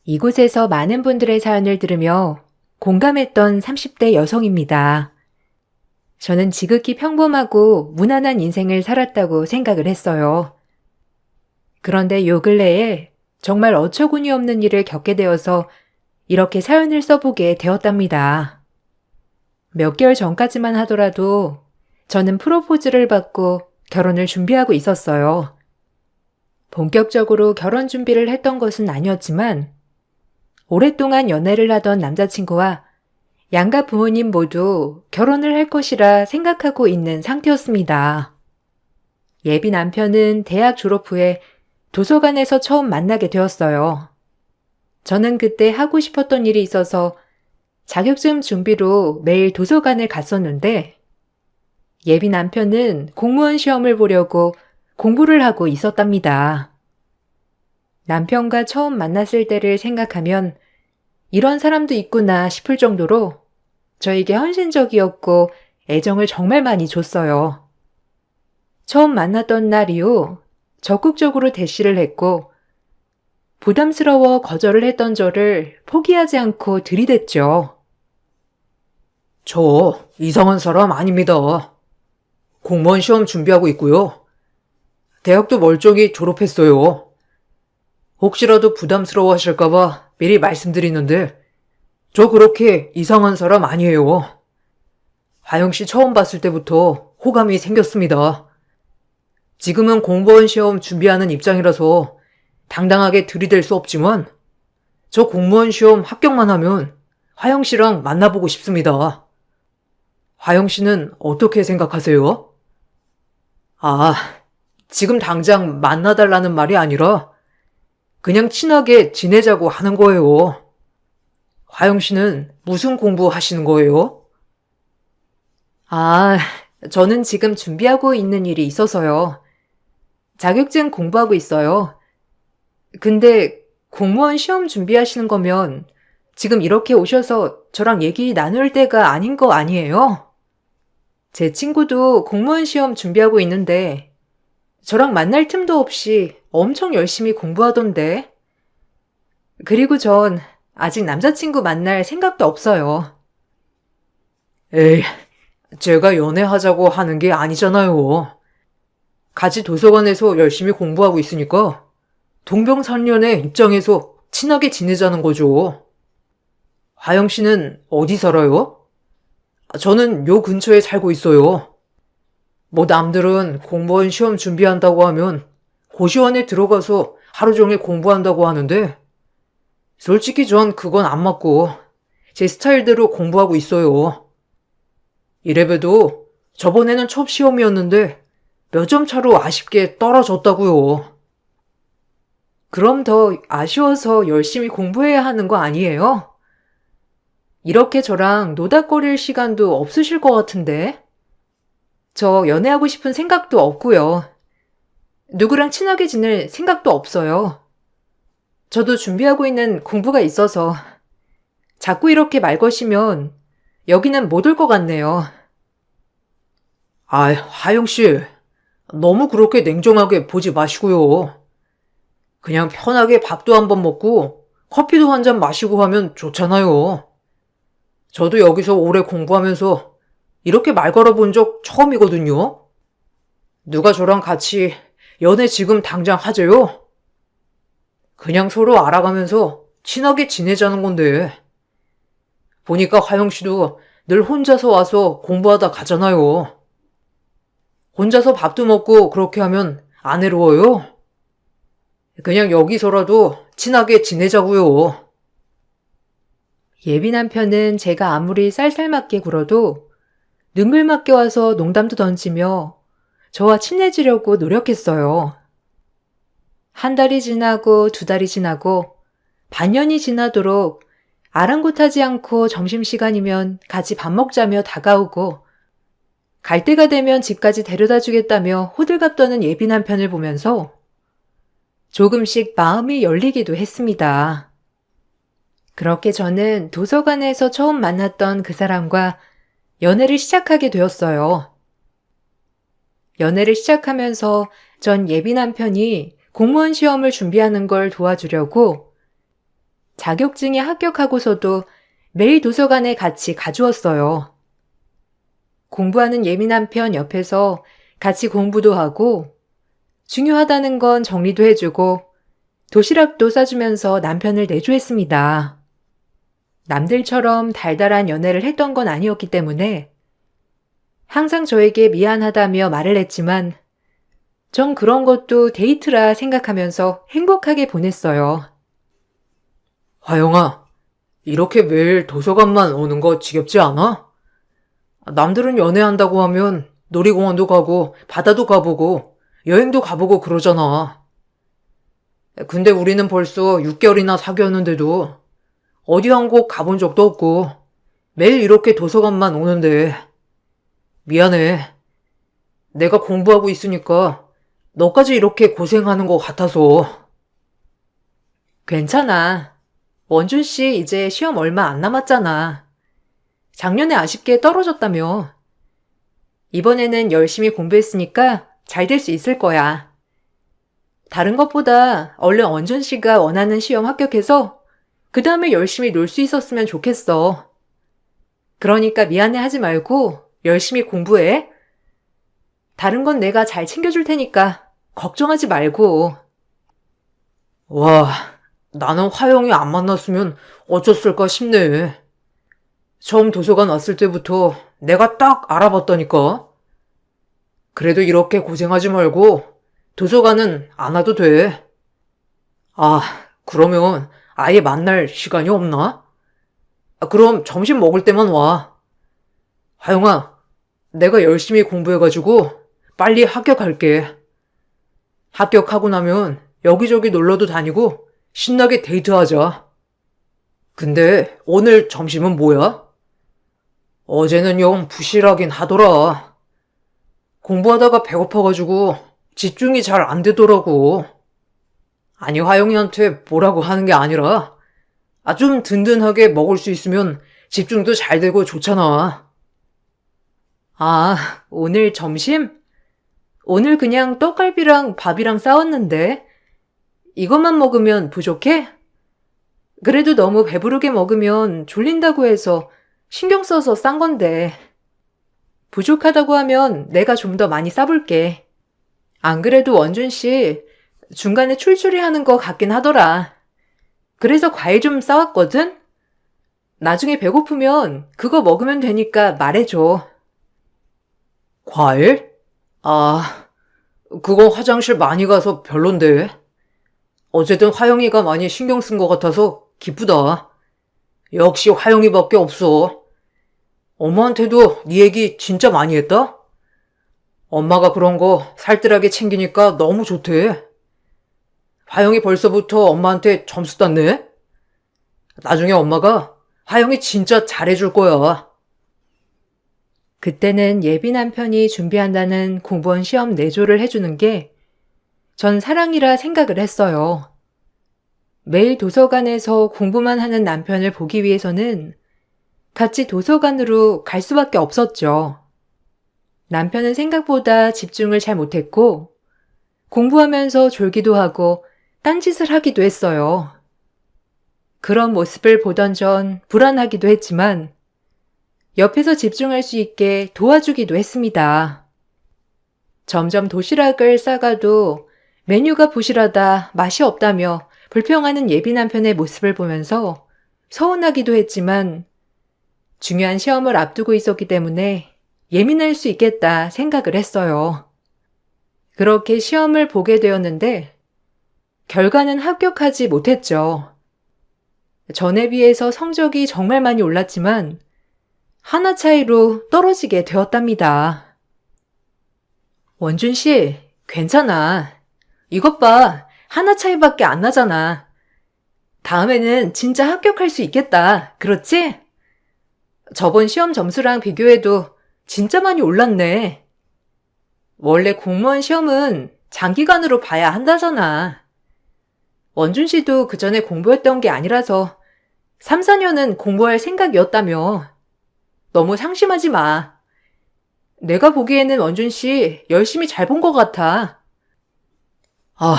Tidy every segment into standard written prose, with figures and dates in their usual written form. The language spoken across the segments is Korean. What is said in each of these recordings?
이곳에서 많은 분들의 사연을 들으며 공감했던 30대 여성입니다. 저는 지극히 평범하고 무난한 인생을 살았다고 생각을 했어요. 그런데 요 근래에 정말 어처구니 없는 일을 겪게 되어서 이렇게 사연을 써보게 되었답니다. 몇 개월 전까지만 하더라도 저는 프로포즈를 받고 결혼을 준비하고 있었어요. 본격적으로 결혼 준비를 했던 것은 아니었지만 오랫동안 연애를 하던 남자친구와 양가 부모님 모두 결혼을 할 것이라 생각하고 있는 상태였습니다. 예비 남편은 대학 졸업 후에 도서관에서 처음 만나게 되었어요. 저는 그때 하고 싶었던 일이 있어서 자격증 준비로 매일 도서관을 갔었는데 예비 남편은 공무원 시험을 보려고 공부를 하고 있었답니다. 남편과 처음 만났을 때를 생각하면 이런 사람도 있구나 싶을 정도로 저에게 헌신적이었고 애정을 정말 많이 줬어요. 처음 만났던 날 이후 적극적으로 대시를 했고 부담스러워 거절을 했던 저를 포기하지 않고 들이댔죠. 저 이상한 사람 아닙니다. 공무원 시험 준비하고 있고요. 대학도 멀쩡히 졸업했어요. 혹시라도 부담스러워 하실까봐 미리 말씀드리는데 저 그렇게 이상한 사람 아니에요. 화영 씨 처음 봤을 때부터 호감이 생겼습니다. 지금은 공무원 시험 준비하는 입장이라서 당당하게 들이댈 수 없지만 저 공무원 시험 합격만 하면 화영 씨랑 만나보고 싶습니다. 화영 씨는 어떻게 생각하세요? 아, 지금 당장 만나달라는 말이 아니라 그냥 친하게 지내자고 하는 거예요. 화영 씨는 무슨 공부 하시는 거예요? 아, 저는 지금 준비하고 있는 일이 있어서요. 자격증 공부하고 있어요. 근데 공무원 시험 준비하시는 거면 지금 이렇게 오셔서 저랑 얘기 나눌 때가 아닌 거 아니에요? 제 친구도 공무원 시험 준비하고 있는데 저랑 만날 틈도 없이 엄청 열심히 공부하던데. 그리고 전 아직 남자친구 만날 생각도 없어요. 에이, 제가 연애하자고 하는 게 아니잖아요. 같이 도서관에서 열심히 공부하고 있으니까 동병상련의 입장에서 친하게 지내자는 거죠. 화영 씨는 어디 살아요? 저는 요 근처에 살고 있어요. 뭐 남들은 공무원 시험 준비한다고 하면 고시원에 들어가서 하루 종일 공부한다고 하는데 솔직히 전 그건 안 맞고 제 스타일대로 공부하고 있어요. 이래봬도 저번에는 첫 시험이었는데 몇 점 차로 아쉽게 떨어졌다고요. 그럼 더 아쉬워서 열심히 공부해야 하는 거 아니에요? 이렇게 저랑 노닥거릴 시간도 없으실 것 같은데. 저 연애하고 싶은 생각도 없고요. 누구랑 친하게 지낼 생각도 없어요. 저도 준비하고 있는 공부가 있어서 자꾸 이렇게 말 거시면 여기는 못 올 것 같네요. 아, 화영 씨, 너무 그렇게 냉정하게 보지 마시고요. 그냥 편하게 밥도 한번 먹고 커피도 한 잔 마시고 하면 좋잖아요. 저도 여기서 오래 공부하면서 이렇게 말 걸어본 적 처음이거든요. 누가 저랑 같이 연애 지금 당장 하재요? 그냥 서로 알아가면서 친하게 지내자는 건데. 보니까 화영 씨도 늘 혼자서 와서 공부하다 가잖아요. 혼자서 밥도 먹고 그렇게 하면 안 외로워요? 그냥 여기서라도 친하게 지내자고요. 예비 남편은 제가 아무리 쌀쌀맞게 굴어도 능글맞게 와서 농담도 던지며 저와 친해지려고 노력했어요. 한 달이 지나고 두 달이 지나고 반년이 지나도록 아랑곳하지 않고 점심시간이면 같이 밥 먹자며 다가오고 갈 때가 되면 집까지 데려다 주겠다며 호들갑 떠는 예비 남편을 보면서 조금씩 마음이 열리기도 했습니다. 그렇게 저는 도서관에서 처음 만났던 그 사람과 연애를 시작하게 되었어요. 연애를 시작하면서 전 예비 남편이 공무원 시험을 준비하는 걸 도와주려고 자격증에 합격하고서도 매일 도서관에 같이 가주었어요. 공부하는 예민한 편 옆에서 같이 공부도 하고 중요하다는 건 정리도 해주고 도시락도 싸주면서 남편을 내조했습니다. 남들처럼 달달한 연애를 했던 건 아니었기 때문에 항상 저에게 미안하다며 말을 했지만 전 그런 것도 데이트라 생각하면서 행복하게 보냈어요. 화영아, 이렇게 매일 도서관만 오는 거 지겹지 않아? 남들은 연애한다고 하면 놀이공원도 가고 바다도 가보고 여행도 가보고 그러잖아. 근데 우리는 벌써 6개월이나 사귀었는데도 어디 한 곳 가본 적도 없고 매일 이렇게 도서관만 오는데 미안해. 내가 공부하고 있으니까 너까지 이렇게 고생하는 것 같아서. 괜찮아. 원준 씨 이제 시험 얼마 안 남았잖아. 작년에 아쉽게 떨어졌다며. 이번에는 열심히 공부했으니까 잘 될 수 있을 거야. 다른 것보다 얼른 원준 씨가 원하는 시험 합격해서 그 다음에 열심히 놀 수 있었으면 좋겠어. 그러니까 미안해 하지 말고 열심히 공부해. 다른 건 내가 잘 챙겨줄 테니까 걱정하지 말고. 와, 나는 화영이 안 만났으면 어쩌을까 싶네. 처음 도서관 왔을 때부터 내가 딱 알아봤다니까. 그래도 이렇게 고생하지 말고 도서관은 안 와도 돼. 아, 그러면 아예 만날 시간이 없나? 그럼 점심 먹을 때만 와. 화영아, 내가 열심히 공부해가지고 빨리 합격할게. 합격하고 나면 여기저기 놀러도 다니고 신나게 데이트하자. 근데 오늘 점심은 뭐야? 어제는 영 부실하긴 하더라. 공부하다가 배고파가지고 집중이 잘 안 되더라고. 아니, 화영이한테 뭐라고 하는 게 아니라 좀 든든하게 먹을 수 있으면 집중도 잘 되고 좋잖아. 아, 오늘 점심? 오늘 그냥 떡갈비랑 밥이랑 싸웠는데 이것만 먹으면 부족해? 그래도 너무 배부르게 먹으면 졸린다고 해서 신경 써서 싼 건데. 부족하다고 하면 내가 좀 더 많이 싸볼게. 안 그래도 원준 씨 중간에 출출이 하는 거 같긴 하더라. 그래서 과일 좀 싸왔거든? 나중에 배고프면 그거 먹으면 되니까 말해줘. 과일? 아, 그거 화장실 많이 가서 별론데. 어쨌든 화영이가 많이 신경 쓴 것 같아서 기쁘다. 역시 화영이밖에 없어. 엄마한테도 네 얘기 진짜 많이 했다? 엄마가 그런 거 살뜰하게 챙기니까 너무 좋대. 화영이 벌써부터 엄마한테 점수 땄네? 나중에 엄마가 화영이 진짜 잘해줄 거야. 그때는 예비 남편이 준비한다는 공무원 시험 내조를 해주는 게 전 사랑이라 생각을 했어요. 매일 도서관에서 공부만 하는 남편을 보기 위해서는 같이 도서관으로 갈 수밖에 없었죠. 남편은 생각보다 집중을 잘 못했고 공부하면서 졸기도 하고 딴짓을 하기도 했어요. 그런 모습을 보던 전 불안하기도 했지만 옆에서 집중할 수 있게 도와주기도 했습니다. 점점 도시락을 싸가도 메뉴가 부실하다, 맛이 없다며 불평하는 예비 남편의 모습을 보면서 서운하기도 했지만 중요한 시험을 앞두고 있었기 때문에 예민할 수 있겠다 생각을 했어요. 그렇게 시험을 보게 되었는데 결과는 합격하지 못했죠. 전에 비해서 성적이 정말 많이 올랐지만 하나 차이로 떨어지게 되었답니다. 원준 씨, 괜찮아. 이것 봐, 하나 차이밖에 안 나잖아. 다음에는 진짜 합격할 수 있겠다. 그렇지? 저번 시험 점수랑 비교해도 진짜 많이 올랐네. 원래 공무원 시험은 장기간으로 봐야 한다잖아. 원준 씨도 그 전에 공부했던 게 아니라서 3, 4년은 공부할 생각이었다며. 너무 상심하지 마. 내가 보기에는 원준 씨 열심히 잘 본 것 같아. 아,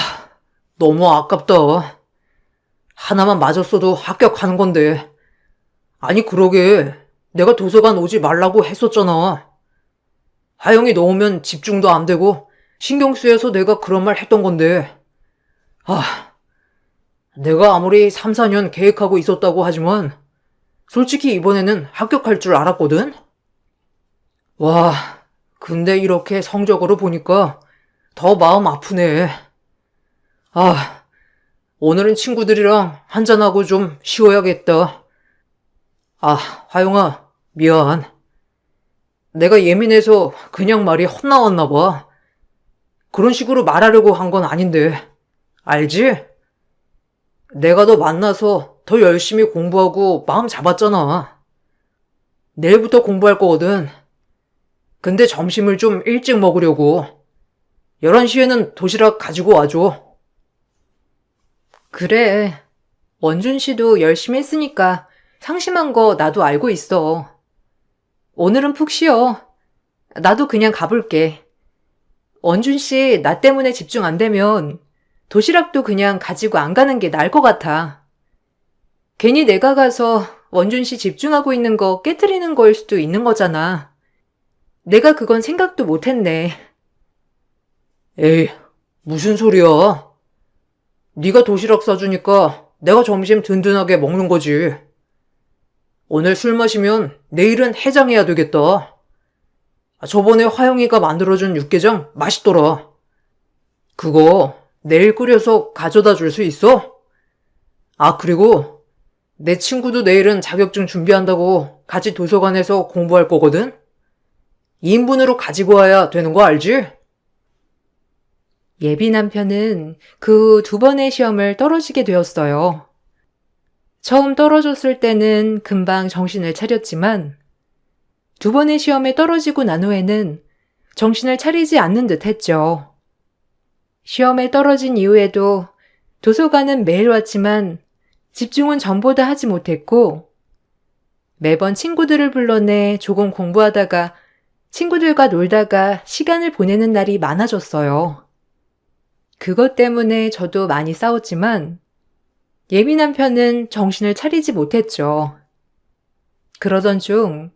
너무 아깝다. 하나만 맞았어도 합격하는 건데. 아니, 그러게. 내가 도서관 오지 말라고 했었잖아. 하영이 넣으면 집중도 안 되고 신경 쓰여서 내가 그런 말 했던 건데. 내가 아무리 3, 4년 계획하고 있었다고 하지만 솔직히 이번에는 합격할 줄 알았거든? 와, 근데 이렇게 성적으로 보니까 더 마음 아프네. 오늘은 친구들이랑 한잔하고 좀 쉬어야겠다. 화영아, 미안. 내가 예민해서 그냥 말이 헛나왔나 봐. 그런 식으로 말하려고 한 건 아닌데. 알지? 내가 너 만나서 더 열심히 공부하고 마음 잡았잖아. 내일부터 공부할 거거든. 근데 점심을 좀 일찍 먹으려고. 11시에는 도시락 가지고 와줘. 그래. 원준 씨도 열심히 했으니까 상심한 거 나도 알고 있어. 오늘은 푹 쉬어. 나도 그냥 가볼게. 원준 씨, 나 때문에 집중 안 되면 도시락도 그냥 가지고 안 가는 게 나을 것 같아. 괜히 내가 가서 원준 씨 집중하고 있는 거 깨트리는 거일 수도 있는 거잖아. 내가 그건 생각도 못 했네. 에이, 무슨 소리야. 네가 도시락 싸주니까 내가 점심 든든하게 먹는 거지. 오늘 술 마시면 내일은 해장해야 되겠다. 저번에 화영이가 만들어준 육개장 맛있더라. 그거 내일 끓여서 가져다 줄 수 있어? 그리고 내 친구도 내일은 자격증 준비한다고 같이 도서관에서 공부할 거거든? 2인분으로 가지고 와야 되는 거 알지? 예비 남편은 그 후 2번의 시험을 떨어지게 되었어요. 처음 떨어졌을 때는 금방 정신을 차렸지만 2번의 시험에 떨어지고 난 후에는 정신을 차리지 않는 듯 했죠. 시험에 떨어진 이후에도 도서관은 매일 왔지만 집중은 전보다 하지 못했고 매번 친구들을 불러내 조금 공부하다가 친구들과 놀다가 시간을 보내는 날이 많아졌어요. 그것 때문에 저도 많이 싸웠지만 예비 남편은 정신을 차리지 못했죠. 그러던 중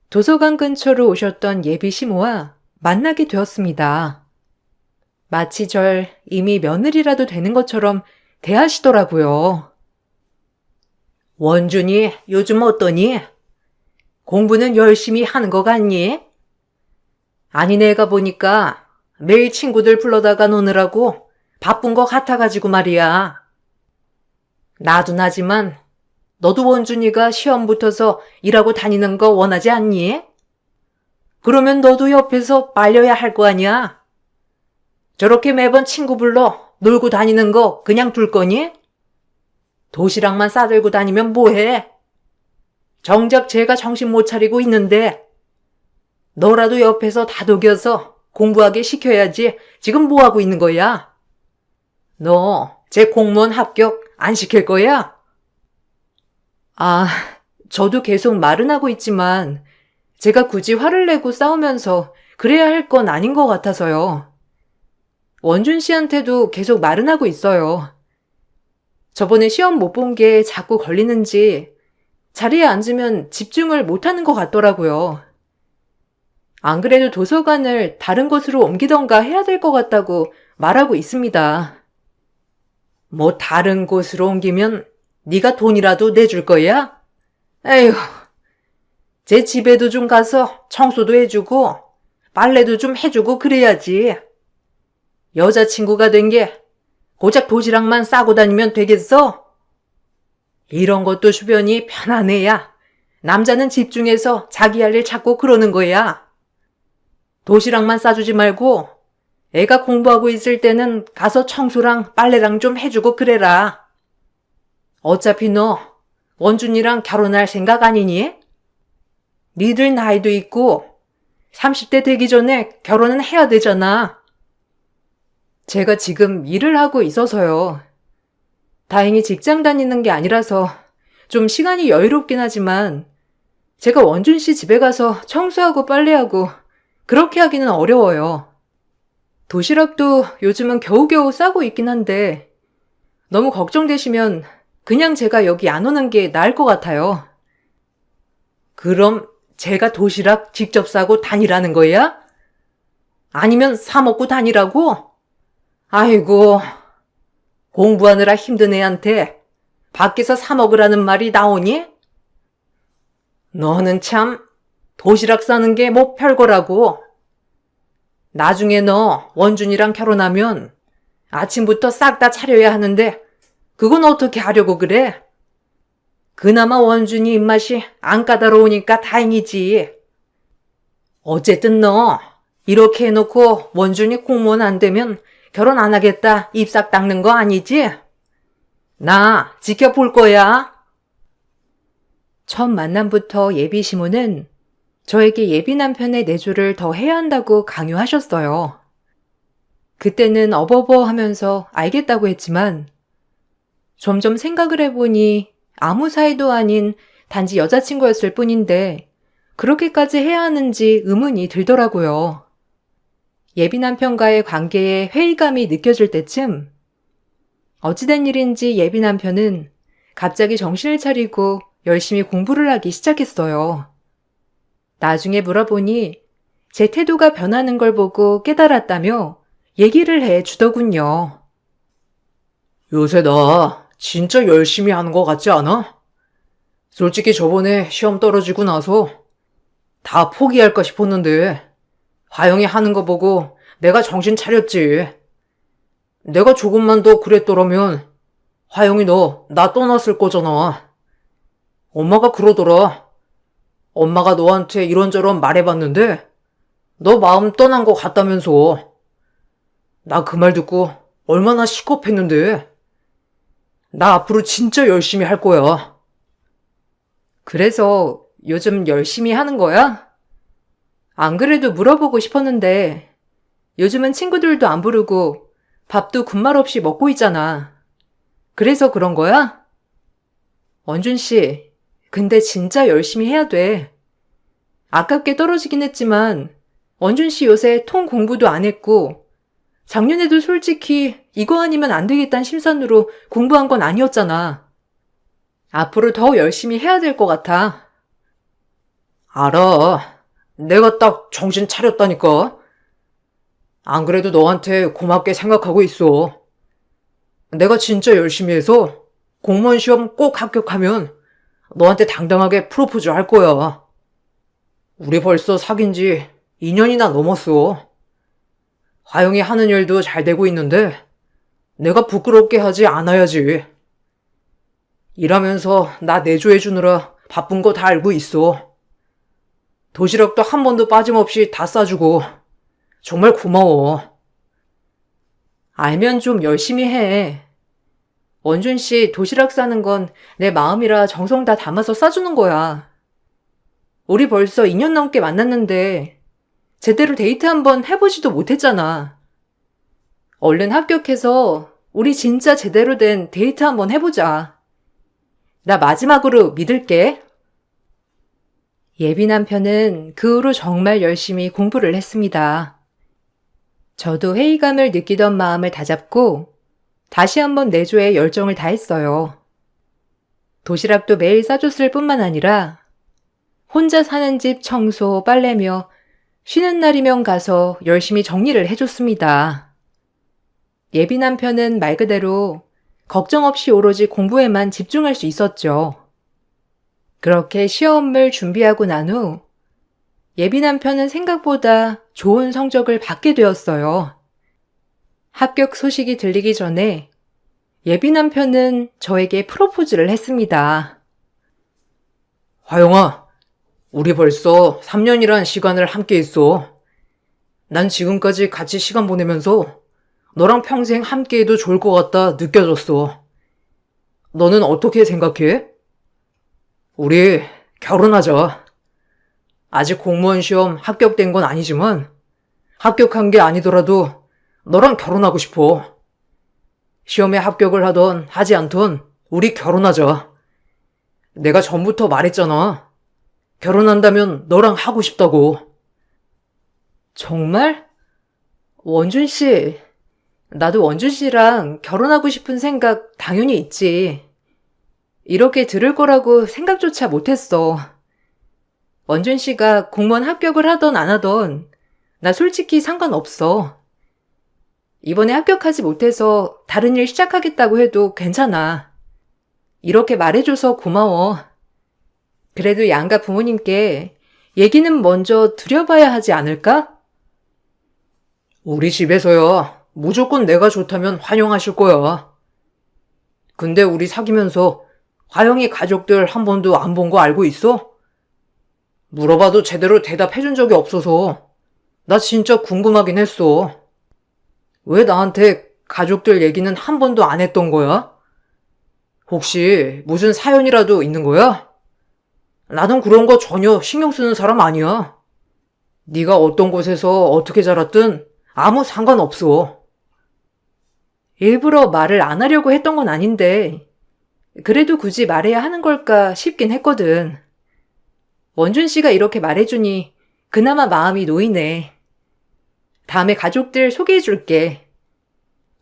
도서관 근처로 오셨던 예비 시모와 만나게 되었습니다. 마치 절 이미 며느리라도 되는 것처럼 대하시더라고요. 원준이 요즘 어떠니? 공부는 열심히 하는 거 같니? 아니, 내가 보니까 매일 친구들 불러다가 노느라고 바쁜 거 같아가지고 말이야. 나도 나지만 너도 원준이가 시험 붙어서 일하고 다니는 거 원하지 않니? 그러면 너도 옆에서 빨려야 할 거 아니야? 저렇게 매번 친구 불러 놀고 다니는 거 그냥 둘 거니? 도시락만 싸들고 다니면 뭐해? 정작 제가 정신 못 차리고 있는데 너라도 옆에서 다독여서 공부하게 시켜야지. 지금 뭐하고 있는 거야? 너 제 공무원 합격 안 시킬 거야? 저도 계속 말은 하고 있지만 제가 굳이 화를 내고 싸우면서 그래야 할 건 아닌 것 같아서요. 원준 씨한테도 계속 말은 하고 있어요. 저번에 시험 못 본 게 자꾸 걸리는지 자리에 앉으면 집중을 못하는 것 같더라고요. 안 그래도 도서관을 다른 곳으로 옮기던가 해야 될 것 같다고 말하고 있습니다. 뭐 다른 곳으로 옮기면 네가 돈이라도 내줄 거야? 에휴, 제 집에도 좀 가서 청소도 해주고 빨래도 좀 해주고 그래야지. 여자친구가 된 게 고작 도시락만 싸고 다니면 되겠어? 이런 것도 주변이 편한 애야. 남자는 집중해서 자기 할 일 찾고 그러는 거야. 도시락만 싸주지 말고 애가 공부하고 있을 때는 가서 청소랑 빨래랑 좀 해주고 그래라. 어차피 너 원준이랑 결혼할 생각 아니니? 니들 나이도 있고 30대 되기 전에 결혼은 해야 되잖아. 제가 지금 일을 하고 있어서요. 다행히 직장 다니는 게 아니라서 좀 시간이 여유롭긴 하지만 제가 원준 씨 집에 가서 청소하고 빨래하고 그렇게 하기는 어려워요. 도시락도 요즘은 겨우겨우 싸고 있긴 한데 너무 걱정되시면 그냥 제가 여기 안 오는 게 나을 것 같아요. 그럼 제가 도시락 직접 싸고 다니라는 거야? 아니면 사 먹고 다니라고? 아이고, 공부하느라 힘든 애한테 밖에서 사 먹으라는 말이 나오니? 너는 참 도시락 싸는 게 뭐 별거라고. 나중에 너 원준이랑 결혼하면 아침부터 싹 다 차려야 하는데 그건 어떻게 하려고 그래? 그나마 원준이 입맛이 안 까다로우니까 다행이지. 어쨌든 너 이렇게 해놓고 원준이 공무원 안 되면 결혼 안 하겠다 입 싹 닦는 거 아니지? 나 지켜볼 거야. 첫 만남부터 예비 시모는 저에게 예비 남편의 내조를 더 해야 한다고 강요하셨어요. 그때는 어버버 하면서 알겠다고 했지만 점점 생각을 해보니 아무 사이도 아닌 단지 여자친구였을 뿐인데 그렇게까지 해야 하는지 의문이 들더라고요. 예비 남편과의 관계에 회의감이 느껴질 때쯤 어찌된 일인지 예비 남편은 갑자기 정신을 차리고 열심히 공부를 하기 시작했어요. 나중에 물어보니 제 태도가 변하는 걸 보고 깨달았다며 얘기를 해 주더군요. 요새 나 진짜 열심히 하는 거 같지 않아? 솔직히 저번에 시험 떨어지고 나서 다 포기할까 싶었는데 화영이 하는 거 보고 내가 정신 차렸지. 내가 조금만 더 그랬더라면 화영이 너 나 떠났을 거잖아. 엄마가 그러더라. 엄마가 너한테 이런저런 말해봤는데 너 마음 떠난 거 같다면서. 나 그 말 듣고 얼마나 시겁했는데. 나 앞으로 진짜 열심히 할 거야. 그래서 요즘 열심히 하는 거야? 안 그래도 물어보고 싶었는데 요즘은 친구들도 안 부르고 밥도 군말 없이 먹고 있잖아. 그래서 그런 거야? 원준 씨, 근데 진짜 열심히 해야 돼. 아깝게 떨어지긴 했지만 원준 씨 요새 통 공부도 안 했고 작년에도 솔직히 이거 아니면 안 되겠다는 심산으로 공부한 건 아니었잖아. 앞으로 더 열심히 해야 될 것 같아. 알아. 내가 딱 정신 차렸다니까. 안 그래도 너한테 고맙게 생각하고 있어. 내가 진짜 열심히 해서 공무원 시험 꼭 합격하면 너한테 당당하게 프로포즈 할 거야. 우리 벌써 사귄 지 2년이나 넘었어. 화영이 하는 일도 잘 되고 있는데 내가 부끄럽게 하지 않아야지. 일하면서 나 내조해주느라 바쁜 거 다 알고 있어. 도시락도 한 번도 빠짐없이 다 싸주고 정말 고마워. 알면 좀 열심히 해. 원준 씨 도시락 싸는 건 내 마음이라 정성 다 담아서 싸주는 거야. 우리 벌써 2년 넘게 만났는데 제대로 데이트 한번 해보지도 못했잖아. 얼른 합격해서 우리 진짜 제대로 된 데이트 한번 해보자. 나 마지막으로 믿을게. 예비 남편은 그 후로 정말 열심히 공부를 했습니다. 저도 회의감을 느끼던 마음을 다잡고 다시 한번 내조에 열정을 다했어요. 도시락도 매일 싸줬을 뿐만 아니라 혼자 사는 집 청소, 빨래며 쉬는 날이면 가서 열심히 정리를 해줬습니다. 예비 남편은 말 그대로 걱정 없이 오로지 공부에만 집중할 수 있었죠. 그렇게 시험을 준비하고 난 후 예비 남편은 생각보다 좋은 성적을 받게 되었어요. 합격 소식이 들리기 전에 예비 남편은 저에게 프로포즈를 했습니다. 화영아, 우리 벌써 3년이란 시간을 함께 했어. 난 지금까지 같이 시간 보내면서 너랑 평생 함께해도 좋을 것 같다 느껴졌어. 너는 어떻게 생각해? 우리 결혼하자. 아직 공무원 시험 합격된 건 아니지만 합격한 게 아니더라도 너랑 결혼하고 싶어. 시험에 합격을 하던 하지 않던 우리 결혼하자. 내가 전부터 말했잖아. 결혼한다면 너랑 하고 싶다고. 정말? 원준 씨, 나도 원준 씨랑 결혼하고 싶은 생각 당연히 있지. 이렇게 들을 거라고 생각조차 못했어. 원준 씨가 공무원 합격을 하던 안 하던 나 솔직히 상관없어. 이번에 합격하지 못해서 다른 일 시작하겠다고 해도 괜찮아. 이렇게 말해줘서 고마워. 그래도 양가 부모님께 얘기는 먼저 드려봐야 하지 않을까? 우리 집에서야 무조건 내가 좋다면 환영하실 거야. 근데 우리 사귀면서 화영이 가족들 한 번도 안 본 거 알고 있어? 물어봐도 제대로 대답해준 적이 없어서 나 진짜 궁금하긴 했어. 왜 나한테 가족들 얘기는 한 번도 안 했던 거야? 혹시 무슨 사연이라도 있는 거야? 나는 그런 거 전혀 신경 쓰는 사람 아니야. 네가 어떤 곳에서 어떻게 자랐든 아무 상관없어. 일부러 말을 안 하려고 했던 건 아닌데 그래도 굳이 말해야 하는 걸까 싶긴 했거든. 원준 씨가 이렇게 말해주니 그나마 마음이 놓이네. 다음에 가족들 소개해줄게.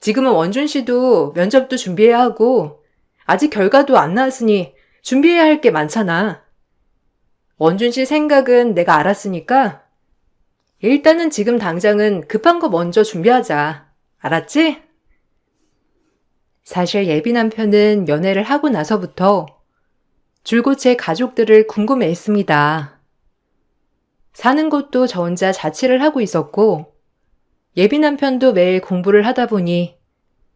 지금은 원준 씨도 면접도 준비해야 하고 아직 결과도 안 나왔으니 준비해야 할 게 많잖아. 원준 씨 생각은 내가 알았으니까 일단은 지금 당장은 급한 거 먼저 준비하자. 알았지? 사실 예비 남편은 연애를 하고 나서부터 줄곧 제 가족들을 궁금해했습니다. 사는 곳도 저 혼자 자취를 하고 있었고 예비 남편도 매일 공부를 하다 보니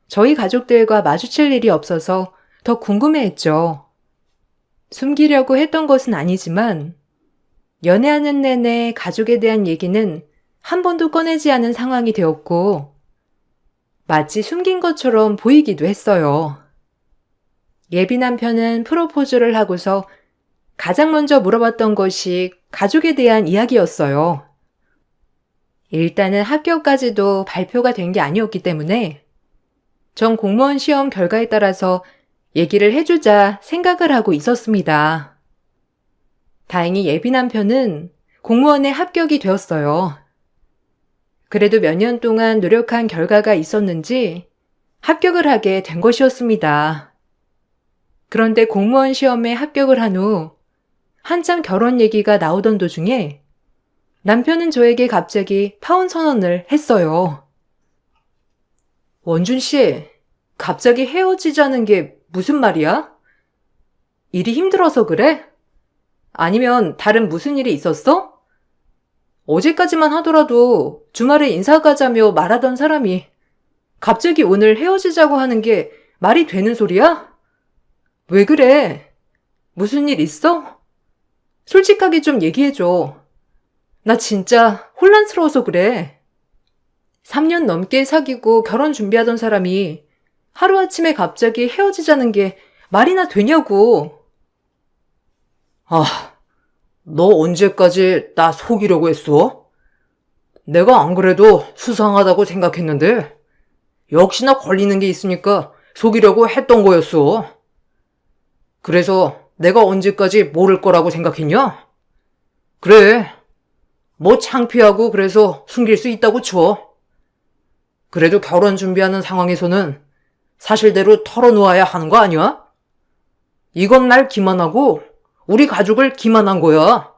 저희 가족들과 마주칠 일이 없어서 더 궁금해했죠. 숨기려고 했던 것은 아니지만 연애하는 내내 가족에 대한 얘기는 한 번도 꺼내지 않은 상황이 되었고 마치 숨긴 것처럼 보이기도 했어요. 예비 남편은 프로포즈를 하고서 가장 먼저 물어봤던 것이 가족에 대한 이야기였어요. 일단은 합격까지도 발표가 된 게 아니었기 때문에 전 공무원 시험 결과에 따라서 얘기를 해주자 생각을 하고 있었습니다. 다행히 예비 남편은 공무원에 합격이 되었어요. 그래도 몇 년 동안 노력한 결과가 있었는지 합격을 하게 된 것이었습니다. 그런데 공무원 시험에 합격을 한 후 한참 결혼 얘기가 나오던 도중에 남편은 저에게 갑자기 파혼 선언을 했어요. 원준 씨, 갑자기 헤어지자는 게 무슨 말이야? 일이 힘들어서 그래? 아니면 다른 무슨 일이 있었어? 어제까지만 하더라도 주말에 인사 가자며 말하던 사람이 갑자기 오늘 헤어지자고 하는 게 말이 되는 소리야? 왜 그래? 무슨 일 있어? 솔직하게 좀 얘기해줘. 나 진짜 혼란스러워서 그래. 3년 넘게 사귀고 결혼 준비하던 사람이 하루아침에 갑자기 헤어지자는 게 말이나 되냐고. 아, 너 언제까지 나 속이려고 했어? 내가 안 그래도 수상하다고 생각했는데 역시나 걸리는 게 있으니까 속이려고 했던 거였어. 그래서 내가 언제까지 모를 거라고 생각했냐? 그래, 뭐 창피하고 그래서 숨길 수 있다고 쳐. 그래도 결혼 준비하는 상황에서는 사실대로 털어놓아야 하는 거 아니야? 이건 날 기만하고 우리 가족을 기만한 거야.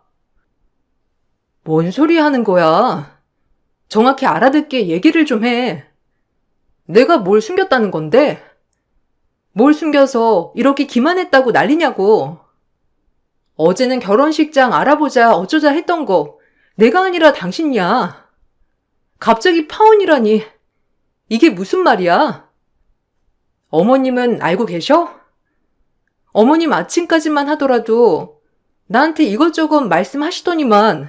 뭔 소리 하는 거야? 정확히 알아듣게 얘기를 좀 해. 내가 뭘 숨겼다는 건데? 뭘 숨겨서 이렇게 기만했다고 난리냐고. 어제는 결혼식장 알아보자 어쩌자 했던 거 내가 아니라 당신이야. 갑자기 파혼이라니. 이게 무슨 말이야? 어머님은 알고 계셔? 어머님 아침까지만 하더라도 나한테 이것저것 말씀하시더니만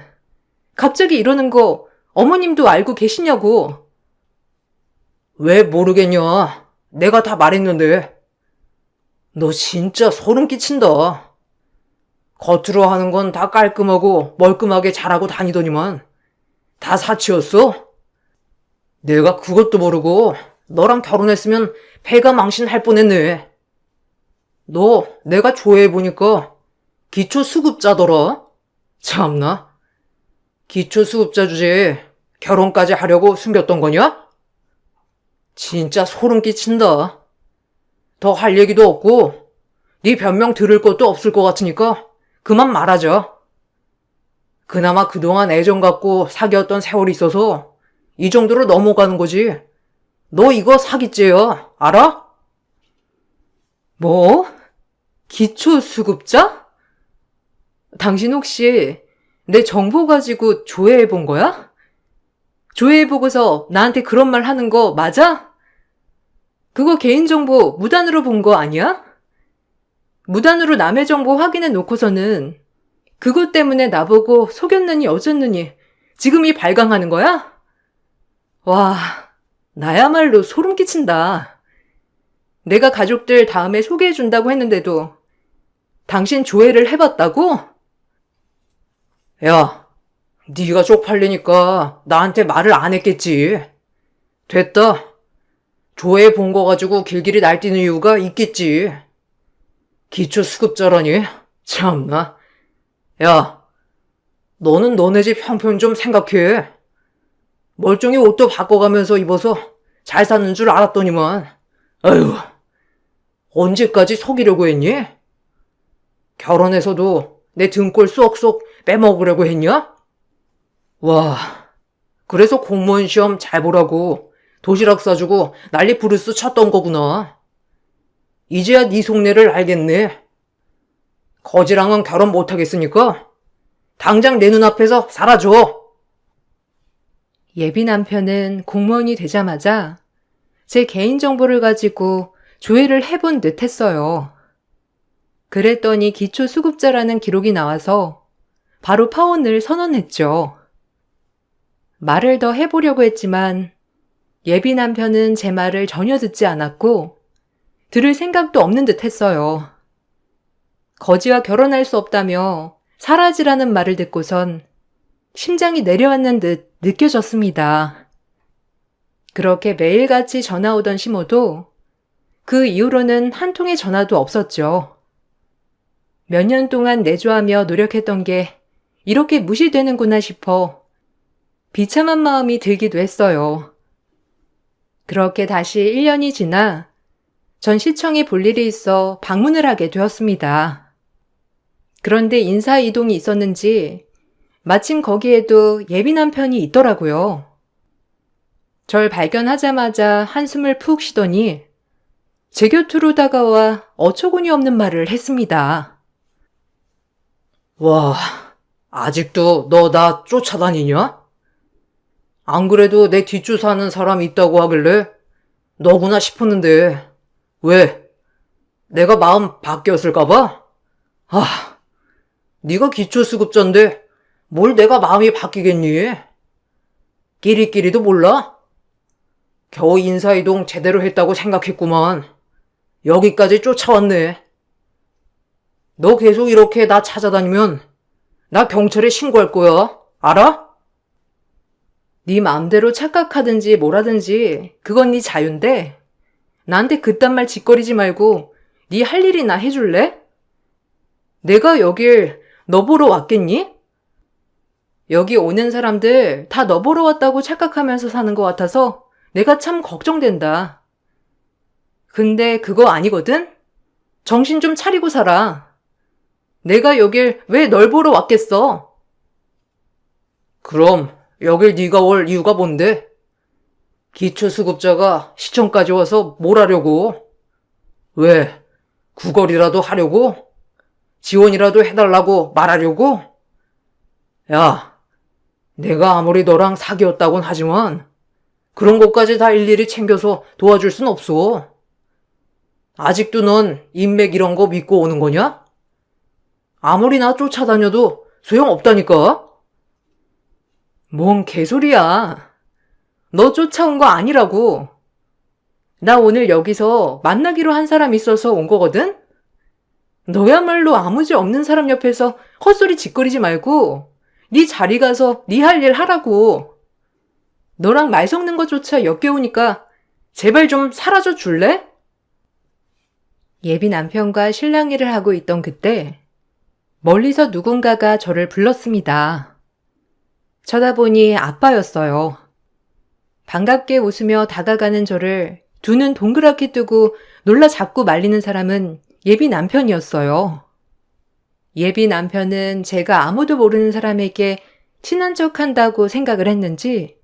갑자기 이러는 거 어머님도 알고 계시냐고. 왜 모르겠냐? 내가 다 말했는데. 너 진짜 소름 끼친다. 겉으로 하는 건 다 깔끔하고 멀끔하게 잘하고 다니더니만 다 사치였어? 내가 그것도 모르고 너랑 결혼했으면 배가 망신할 뻔했네. 너 내가 조회해보니까 기초수급자더라? 참나. 기초수급자 주제에 결혼까지 하려고 숨겼던 거냐? 진짜 소름 끼친다. 더 할 얘기도 없고 네 변명 들을 것도 없을 것 같으니까 그만 말하자. 그나마 그동안 애정 갖고 사귀었던 세월이 있어서 이 정도로 넘어가는 거지. 너 이거 사기죄야. 알아? 뭐? 기초수급자? 당신 혹시 내 정보 가지고 조회해 본 거야? 조회해 보고서 나한테 그런 말 하는 거 맞아? 그거 개인정보 무단으로 본 거 아니야? 무단으로 남의 정보 확인해 놓고서는 그것 때문에 나보고 속였느니 어쩌느니 지금이 발광하는 거야? 와, 나야말로 소름 끼친다. 내가 가족들 다음에 소개해 준다고 했는데도 당신 조회를 해봤다고? 야, 네가 쪽팔리니까 나한테 말을 안 했겠지. 됐다. 조회 본 거 가지고 길길이 날뛰는 이유가 있겠지. 기초수급자라니. 참나. 야, 너는 너네 집 형편 좀 생각해. 멀쩡히 옷도 바꿔가면서 입어서 잘 사는 줄 알았더니만. 아유, 언제까지 속이려고 했니? 결혼해서도 내 등골 쏙쏙 빼먹으려고 했냐? 와, 그래서 공무원 시험 잘 보라고 도시락 싸주고 난리 부르스 쳤던 거구나. 이제야 네 속내를 알겠네. 거지랑은 결혼 못하겠으니까 당장 내 눈앞에서 사라져. 예비 남편은 공무원이 되자마자 제 개인정보를 가지고 조회를 해본 듯 했어요. 그랬더니 기초수급자라는 기록이 나와서 바로 파혼을 선언했죠. 말을 더 해보려고 했지만 예비 남편은 제 말을 전혀 듣지 않았고 들을 생각도 없는 듯 했어요. 거지와 결혼할 수 없다며 사라지라는 말을 듣고선 심장이 내려앉는 듯 느껴졌습니다. 그렇게 매일같이 전화 오던 시모도 그 이후로는 한 통의 전화도 없었죠. 몇 년 동안 내조하며 노력했던 게 이렇게 무시되는구나 싶어 비참한 마음이 들기도 했어요. 그렇게 다시 1년이 지나 전 시청에 볼 일이 있어 방문을 하게 되었습니다. 그런데 인사 이동이 있었는지 마침 거기에도 예비 남편이 있더라고요. 절 발견하자마자 한숨을 푹 쉬더니 제 곁으로 다가와 어처구니 없는 말을 했습니다. 와, 아직도 너 나 쫓아다니냐? 안 그래도 내 뒷주사하는 사람 있다고 하길래 너구나 싶었는데 왜? 내가 마음 바뀌었을까봐? 아, 네가 기초수급자인데 뭘 내가 마음이 바뀌겠니? 끼리끼리도 몰라? 겨우 인사이동 제대로 했다고 생각했구만. 여기까지 쫓아왔네. 너 계속 이렇게 나 찾아다니면 나 경찰에 신고할 거야. 알아? 네 마음대로 착각하든지 뭐라든지 그건 네 자유인데 나한테 그딴 말 짓거리지 말고 네 할 일이나 해줄래? 내가 여길 너 보러 왔겠니? 여기 오는 사람들 다 너 보러 왔다고 착각하면서 사는 것 같아서 내가 참 걱정된다. 근데 그거 아니거든? 정신 좀 차리고 살아. 내가 여길 왜 널 보러 왔겠어? 그럼 여길 네가 올 이유가 뭔데? 기초수급자가 시청까지 와서 뭘 하려고? 왜? 구걸이라도 하려고? 지원이라도 해달라고 말하려고? 야, 내가 아무리 너랑 사귀었다곤 하지만 그런 것까지 다 일일이 챙겨서 도와줄 순 없어. 아직도 넌 인맥 이런 거 믿고 오는 거냐? 아무리 나 쫓아다녀도 소용없다니까? 뭔 개소리야. 너 쫓아온 거 아니라고. 나 오늘 여기서 만나기로 한 사람 있어서 온 거거든? 너야말로 아무지 없는 사람 옆에서 헛소리 짓거리지 말고 네 자리 가서 네 할 일 하라고. 너랑 말 섞는 것조차 역겨우니까 제발 좀 사라져 줄래? 예비 남편과 실랑이를 하고 있던 그때 멀리서 누군가가 저를 불렀습니다. 쳐다보니 아빠였어요. 반갑게 웃으며 다가가는 저를 두 눈 동그랗게 뜨고 놀라 잡고 말리는 사람은 예비 남편이었어요. 예비 남편은 제가 아무도 모르는 사람에게 친한 척 한다고 생각을 했는지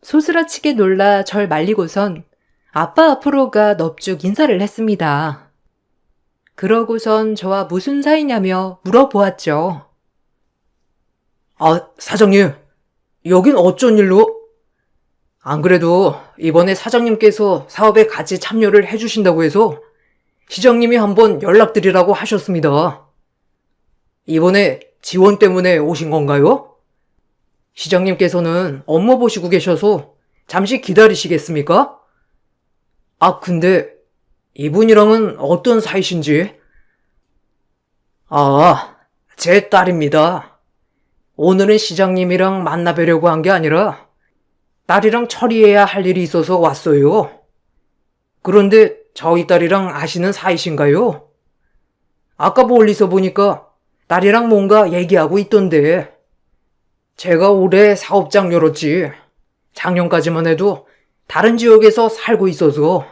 소스라치게 놀라 절 말리고선 아빠 앞으로 가 넙죽 인사를 했습니다. 그러고선 저와 무슨 사이냐며 물어보았죠. 아, 사장님, 여긴 어쩐 일로? 안 그래도 이번에 사장님께서 사업에 같이 참여를 해주신다고 해서 시장님이 한번 연락드리라고 하셨습니다. 이번에 지원 때문에 오신 건가요? 시장님께서는 업무 보시고 계셔서 잠시 기다리시겠습니까? 아, 근데 이분이랑은 어떤 사이신지? 아, 제 딸입니다. 오늘은 시장님이랑 만나뵈려고 한 게 아니라 딸이랑 처리해야 할 일이 있어서 왔어요. 그런데 저희 딸이랑 아시는 사이신가요? 아까 멀리서 보니까 딸이랑 뭔가 얘기하고 있던데. 제가 올해 사업장 열었지. 작년까지만 해도 다른 지역에서 살고 있어서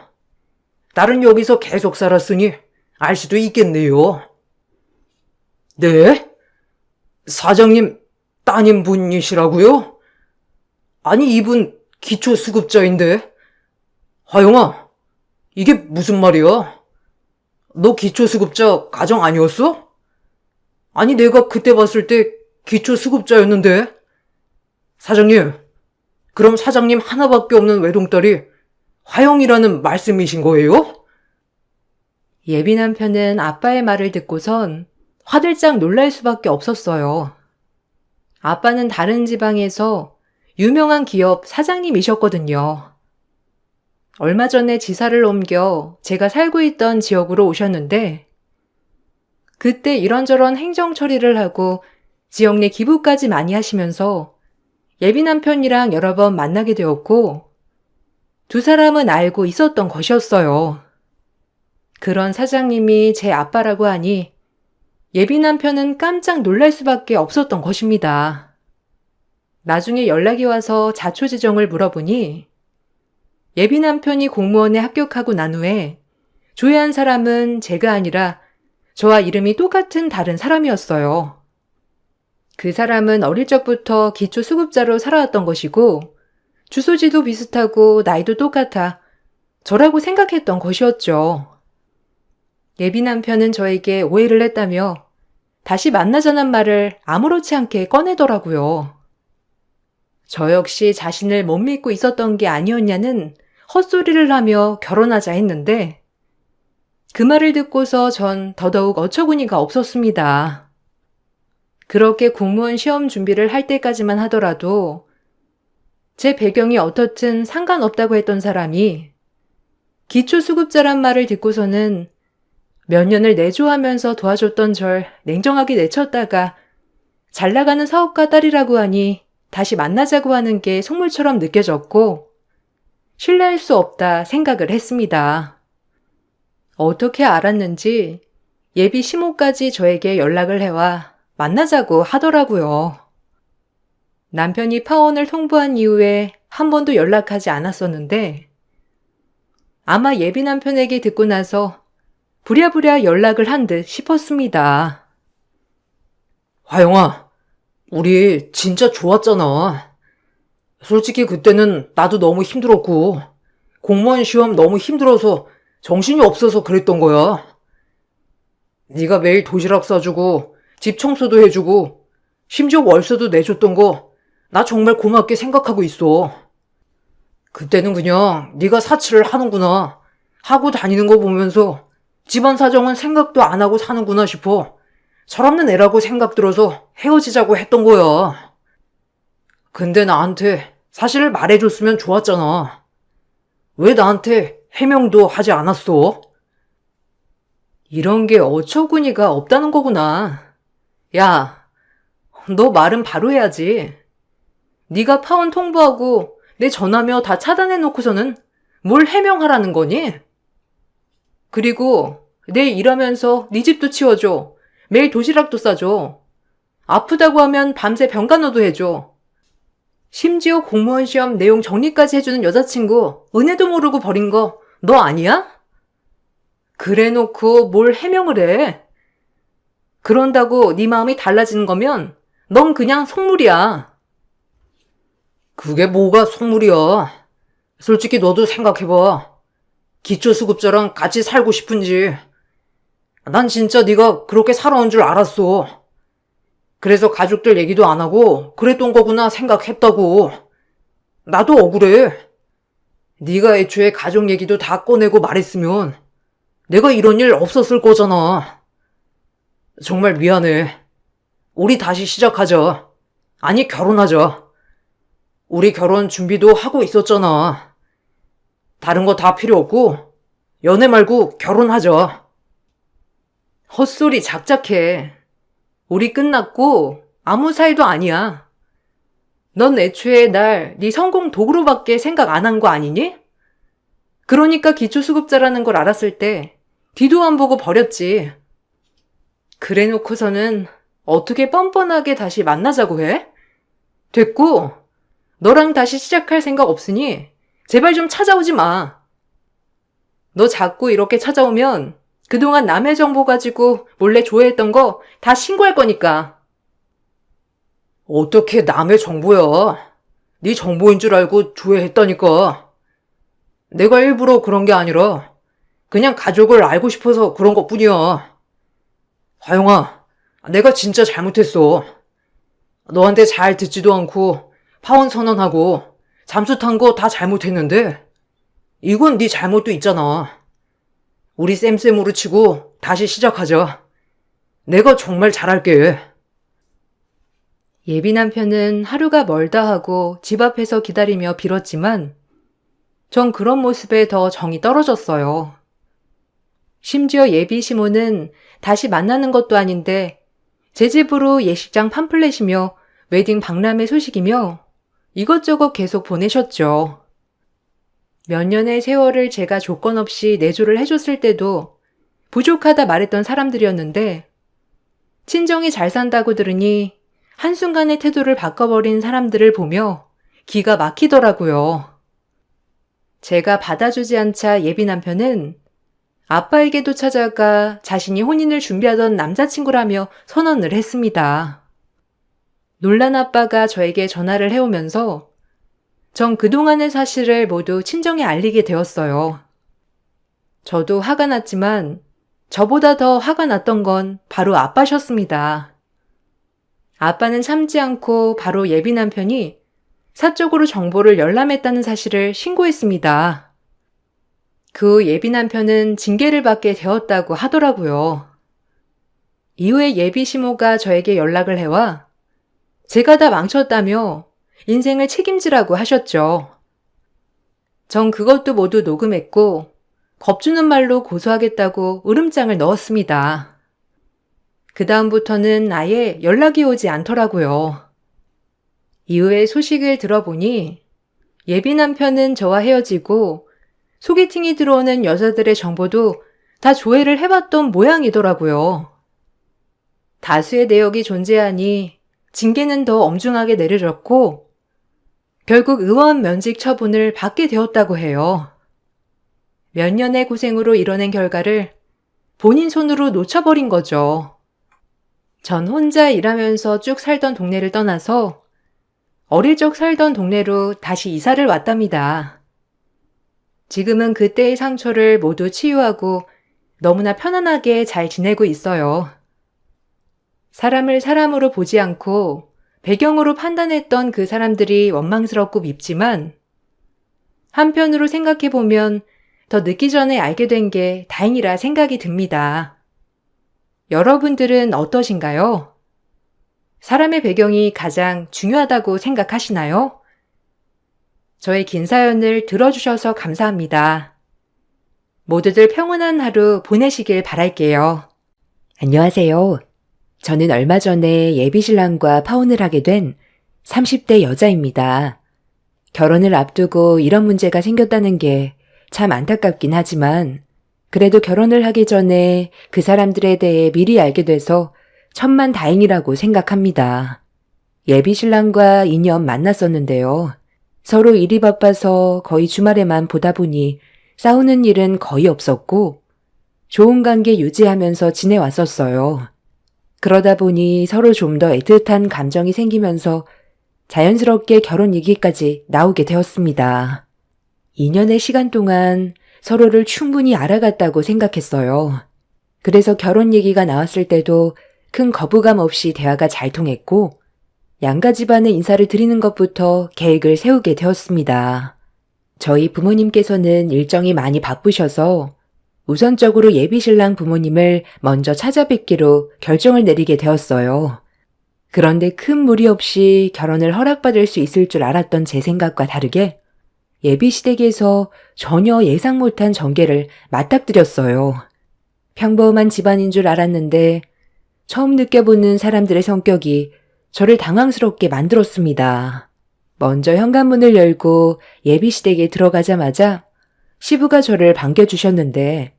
딸은 여기서 계속 살았으니 알 수도 있겠네요. 네? 사장님 따님 분이시라고요? 아니 이분 기초수급자인데. 화영아, 이게 무슨 말이야? 너 기초수급자 가정 아니었어? 아니 내가 그때 봤을 때 기초수급자였는데. 사장님, 그럼 사장님 하나밖에 없는 외동딸이 화영이라는 말씀이신 거예요? 예비 남편은 아빠의 말을 듣고선 화들짝 놀랄 수밖에 없었어요. 아빠는 다른 지방에서 유명한 기업 사장님이셨거든요. 얼마 전에 지사를 옮겨 제가 살고 있던 지역으로 오셨는데 그때 이런저런 행정 처리를 하고 지역 내 기부까지 많이 하시면서 예비 남편이랑 여러 번 만나게 되었고 두 사람은 알고 있었던 것이었어요. 그런 사장님이 제 아빠라고 하니 예비 남편은 깜짝 놀랄 수밖에 없었던 것입니다. 나중에 연락이 와서 자초지종을 물어보니 예비 남편이 공무원에 합격하고 난 후에 조회한 사람은 제가 아니라 저와 이름이 똑같은 다른 사람이었어요. 그 사람은 어릴 적부터 기초수급자로 살아왔던 것이고 주소지도 비슷하고 나이도 똑같아 저라고 생각했던 것이었죠. 예비 남편은 저에게 오해를 했다며 다시 만나자는 말을 아무렇지 않게 꺼내더라고요. 저 역시 자신을 못 믿고 있었던 게 아니었냐는 헛소리를 하며 결혼하자 했는데 그 말을 듣고서 전 더더욱 어처구니가 없었습니다. 그렇게 공무원 시험 준비를 할 때까지만 하더라도 제 배경이 어떻든 상관없다고 했던 사람이 기초수급자란 말을 듣고서는 몇 년을 내조하면서 도와줬던 절 냉정하게 내쳤다가 잘 나가는 사업가 딸이라고 하니 다시 만나자고 하는 게 속물처럼 느껴졌고 신뢰할 수 없다 생각을 했습니다. 어떻게 알았는지 예비 시모까지 저에게 연락을 해와 만나자고 하더라고요. 남편이 파혼을 통보한 이후에 한 번도 연락하지 않았었는데 아마 예비 남편에게 듣고 나서 부랴부랴 연락을 한 듯 싶었습니다. 화영아, 우리 진짜 좋았잖아. 솔직히 그때는 나도 너무 힘들었고 공무원 시험 너무 힘들어서 정신이 없어서 그랬던 거야. 네가 매일 도시락 싸주고 집 청소도 해주고 심지어 월세도 내줬던 거 나 정말 고맙게 생각하고 있어. 그때는 그냥 네가 사치를 하는구나 하고 다니는 거 보면서 집안 사정은 생각도 안 하고 사는구나 싶어 철없는 애라고 생각 들어서 헤어지자고 했던 거야. 근데 나한테 사실을 말해줬으면 좋았잖아. 왜 나한테 해명도 하지 않았어? 이런 게 어처구니가 없다는 거구나. 야, 너 말은 바로 해야지. 네가 파혼 통보하고 내 전화며 다 차단해놓고서는 뭘 해명하라는 거니? 그리고 내 일하면서 네 집도 치워줘. 매일 도시락도 싸줘. 아프다고 하면 밤새 병간호도 해줘. 심지어 공무원 시험 내용 정리까지 해주는 여자친구 은혜도 모르고 버린 거 너 아니야? 그래 놓고 뭘 해명을 해? 그런다고 네 마음이 달라지는 거면 넌 그냥 속물이야. 그게 뭐가 속물이야. 솔직히 너도 생각해봐. 기초수급자랑 같이 살고 싶은지. 난 진짜 네가 그렇게 살아온 줄 알았어. 그래서 가족들 얘기도 안 하고 그랬던 거구나 생각했다고. 나도 억울해. 네가 애초에 가족 얘기도 다 꺼내고 말했으면 내가 이런 일 없었을 거잖아. 정말 미안해. 우리 다시 시작하자. 아니, 결혼하자. 우리 결혼 준비도 하고 있었잖아. 다른 거 다 필요 없고 연애 말고 결혼하자. 헛소리 작작해. 우리 끝났고 아무 사이도 아니야. 넌 애초에 날 네 성공 도구로밖에 생각 안 한 거 아니니? 그러니까 기초수급자라는 걸 알았을 때 뒤도 안 보고 버렸지. 그래 놓고서는 어떻게 뻔뻔하게 다시 만나자고 해? 됐고, 너랑 다시 시작할 생각 없으니 제발 좀 찾아오지 마. 너 자꾸 이렇게 찾아오면 그동안 남의 정보 가지고 몰래 조회했던 거 다 신고할 거니까. 어떻게 남의 정보야. 네 정보인 줄 알고 조회했다니까. 내가 일부러 그런 게 아니라 그냥 가족을 알고 싶어서 그런 것뿐이야. 화영아, 내가 진짜 잘못했어. 너한테 잘 듣지도 않고 파혼 선언하고 잠수 탄 거 다 잘못했는데 이건 네 잘못도 있잖아. 우리 쌤쌤으로 치고 다시 시작하자. 내가 정말 잘할게. 예비 남편은 하루가 멀다 하고 집 앞에서 기다리며 빌었지만 전 그런 모습에 더 정이 떨어졌어요. 심지어 예비 시모는 다시 만나는 것도 아닌데 제 집으로 예식장 팜플렛이며 웨딩 박람회 소식이며 이것저것 계속 보내셨죠. 몇 년의 세월을 제가 조건 없이 내조를 해줬을 때도 부족하다 말했던 사람들이었는데 친정이 잘 산다고 들으니 한순간에 태도를 바꿔버린 사람들을 보며 기가 막히더라고요. 제가 받아주지 않자 예비 남편은 아빠에게도 찾아가 자신이 혼인을 준비하던 남자친구라며 선언을 했습니다. 놀란 아빠가 저에게 전화를 해오면서 전 그동안의 사실을 모두 친정에 알리게 되었어요. 저도 화가 났지만 저보다 더 화가 났던 건 바로 아빠셨습니다. 아빠는 참지 않고 바로 예비 남편이 사적으로 정보를 열람했다는 사실을 신고했습니다. 그 예비 남편은 징계를 받게 되었다고 하더라고요. 이후에 예비 시모가 저에게 연락을 해와 제가 다 망쳤다며 인생을 책임지라고 하셨죠. 전 그것도 모두 녹음했고 겁주는 말로 고소하겠다고 으름장을 넣었습니다. 그 다음부터는 아예 연락이 오지 않더라고요. 이후에 소식을 들어보니 예비 남편은 저와 헤어지고 소개팅이 들어오는 여자들의 정보도 다 조회를 해봤던 모양이더라고요. 다수의 내역이 존재하니 징계는 더 엄중하게 내려졌고 결국 의원 면직 처분을 받게 되었다고 해요. 몇 년의 고생으로 이뤄낸 결과를 본인 손으로 놓쳐버린 거죠. 전 혼자 일하면서 쭉 살던 동네를 떠나서 어릴 적 살던 동네로 다시 이사를 왔답니다. 지금은 그때의 상처를 모두 치유하고 너무나 편안하게 잘 지내고 있어요. 사람을 사람으로 보지 않고 배경으로 판단했던 그 사람들이 원망스럽고 밉지만 한편으로 생각해보면 더 늦기 전에 알게 된 게 다행이라 생각이 듭니다. 여러분들은 어떠신가요? 사람의 배경이 가장 중요하다고 생각하시나요? 저의 긴 사연을 들어주셔서 감사합니다. 모두들 평온한 하루 보내시길 바랄게요. 안녕하세요. 저는 얼마 전에 예비신랑과 파혼을 하게 된 30대 여자입니다. 결혼을 앞두고 이런 문제가 생겼다는 게 참 안타깝긴 하지만 그래도 결혼을 하기 전에 그 사람들에 대해 미리 알게 돼서 천만 다행이라고 생각합니다. 예비신랑과 2년 만났었는데요. 서로 일이 바빠서 거의 주말에만 보다 보니 싸우는 일은 거의 없었고 좋은 관계 유지하면서 지내왔었어요. 그러다 보니 서로 좀 더 애틋한 감정이 생기면서 자연스럽게 결혼 얘기까지 나오게 되었습니다. 2년의 시간 동안 서로를 충분히 알아갔다고 생각했어요. 그래서 결혼 얘기가 나왔을 때도 큰 거부감 없이 대화가 잘 통했고 양가 집안에 인사를 드리는 것부터 계획을 세우게 되었습니다. 저희 부모님께서는 일정이 많이 바쁘셔서 우선적으로 예비신랑 부모님을 먼저 찾아뵙기로 결정을 내리게 되었어요. 그런데 큰 무리 없이 결혼을 허락받을 수 있을 줄 알았던 제 생각과 다르게 예비시댁에서 전혀 예상 못한 전개를 맞닥뜨렸어요. 평범한 집안인 줄 알았는데 처음 느껴보는 사람들의 성격이 저를 당황스럽게 만들었습니다. 먼저 현관문을 열고 예비시댁에 들어가자마자 시부가 저를 반겨주셨는데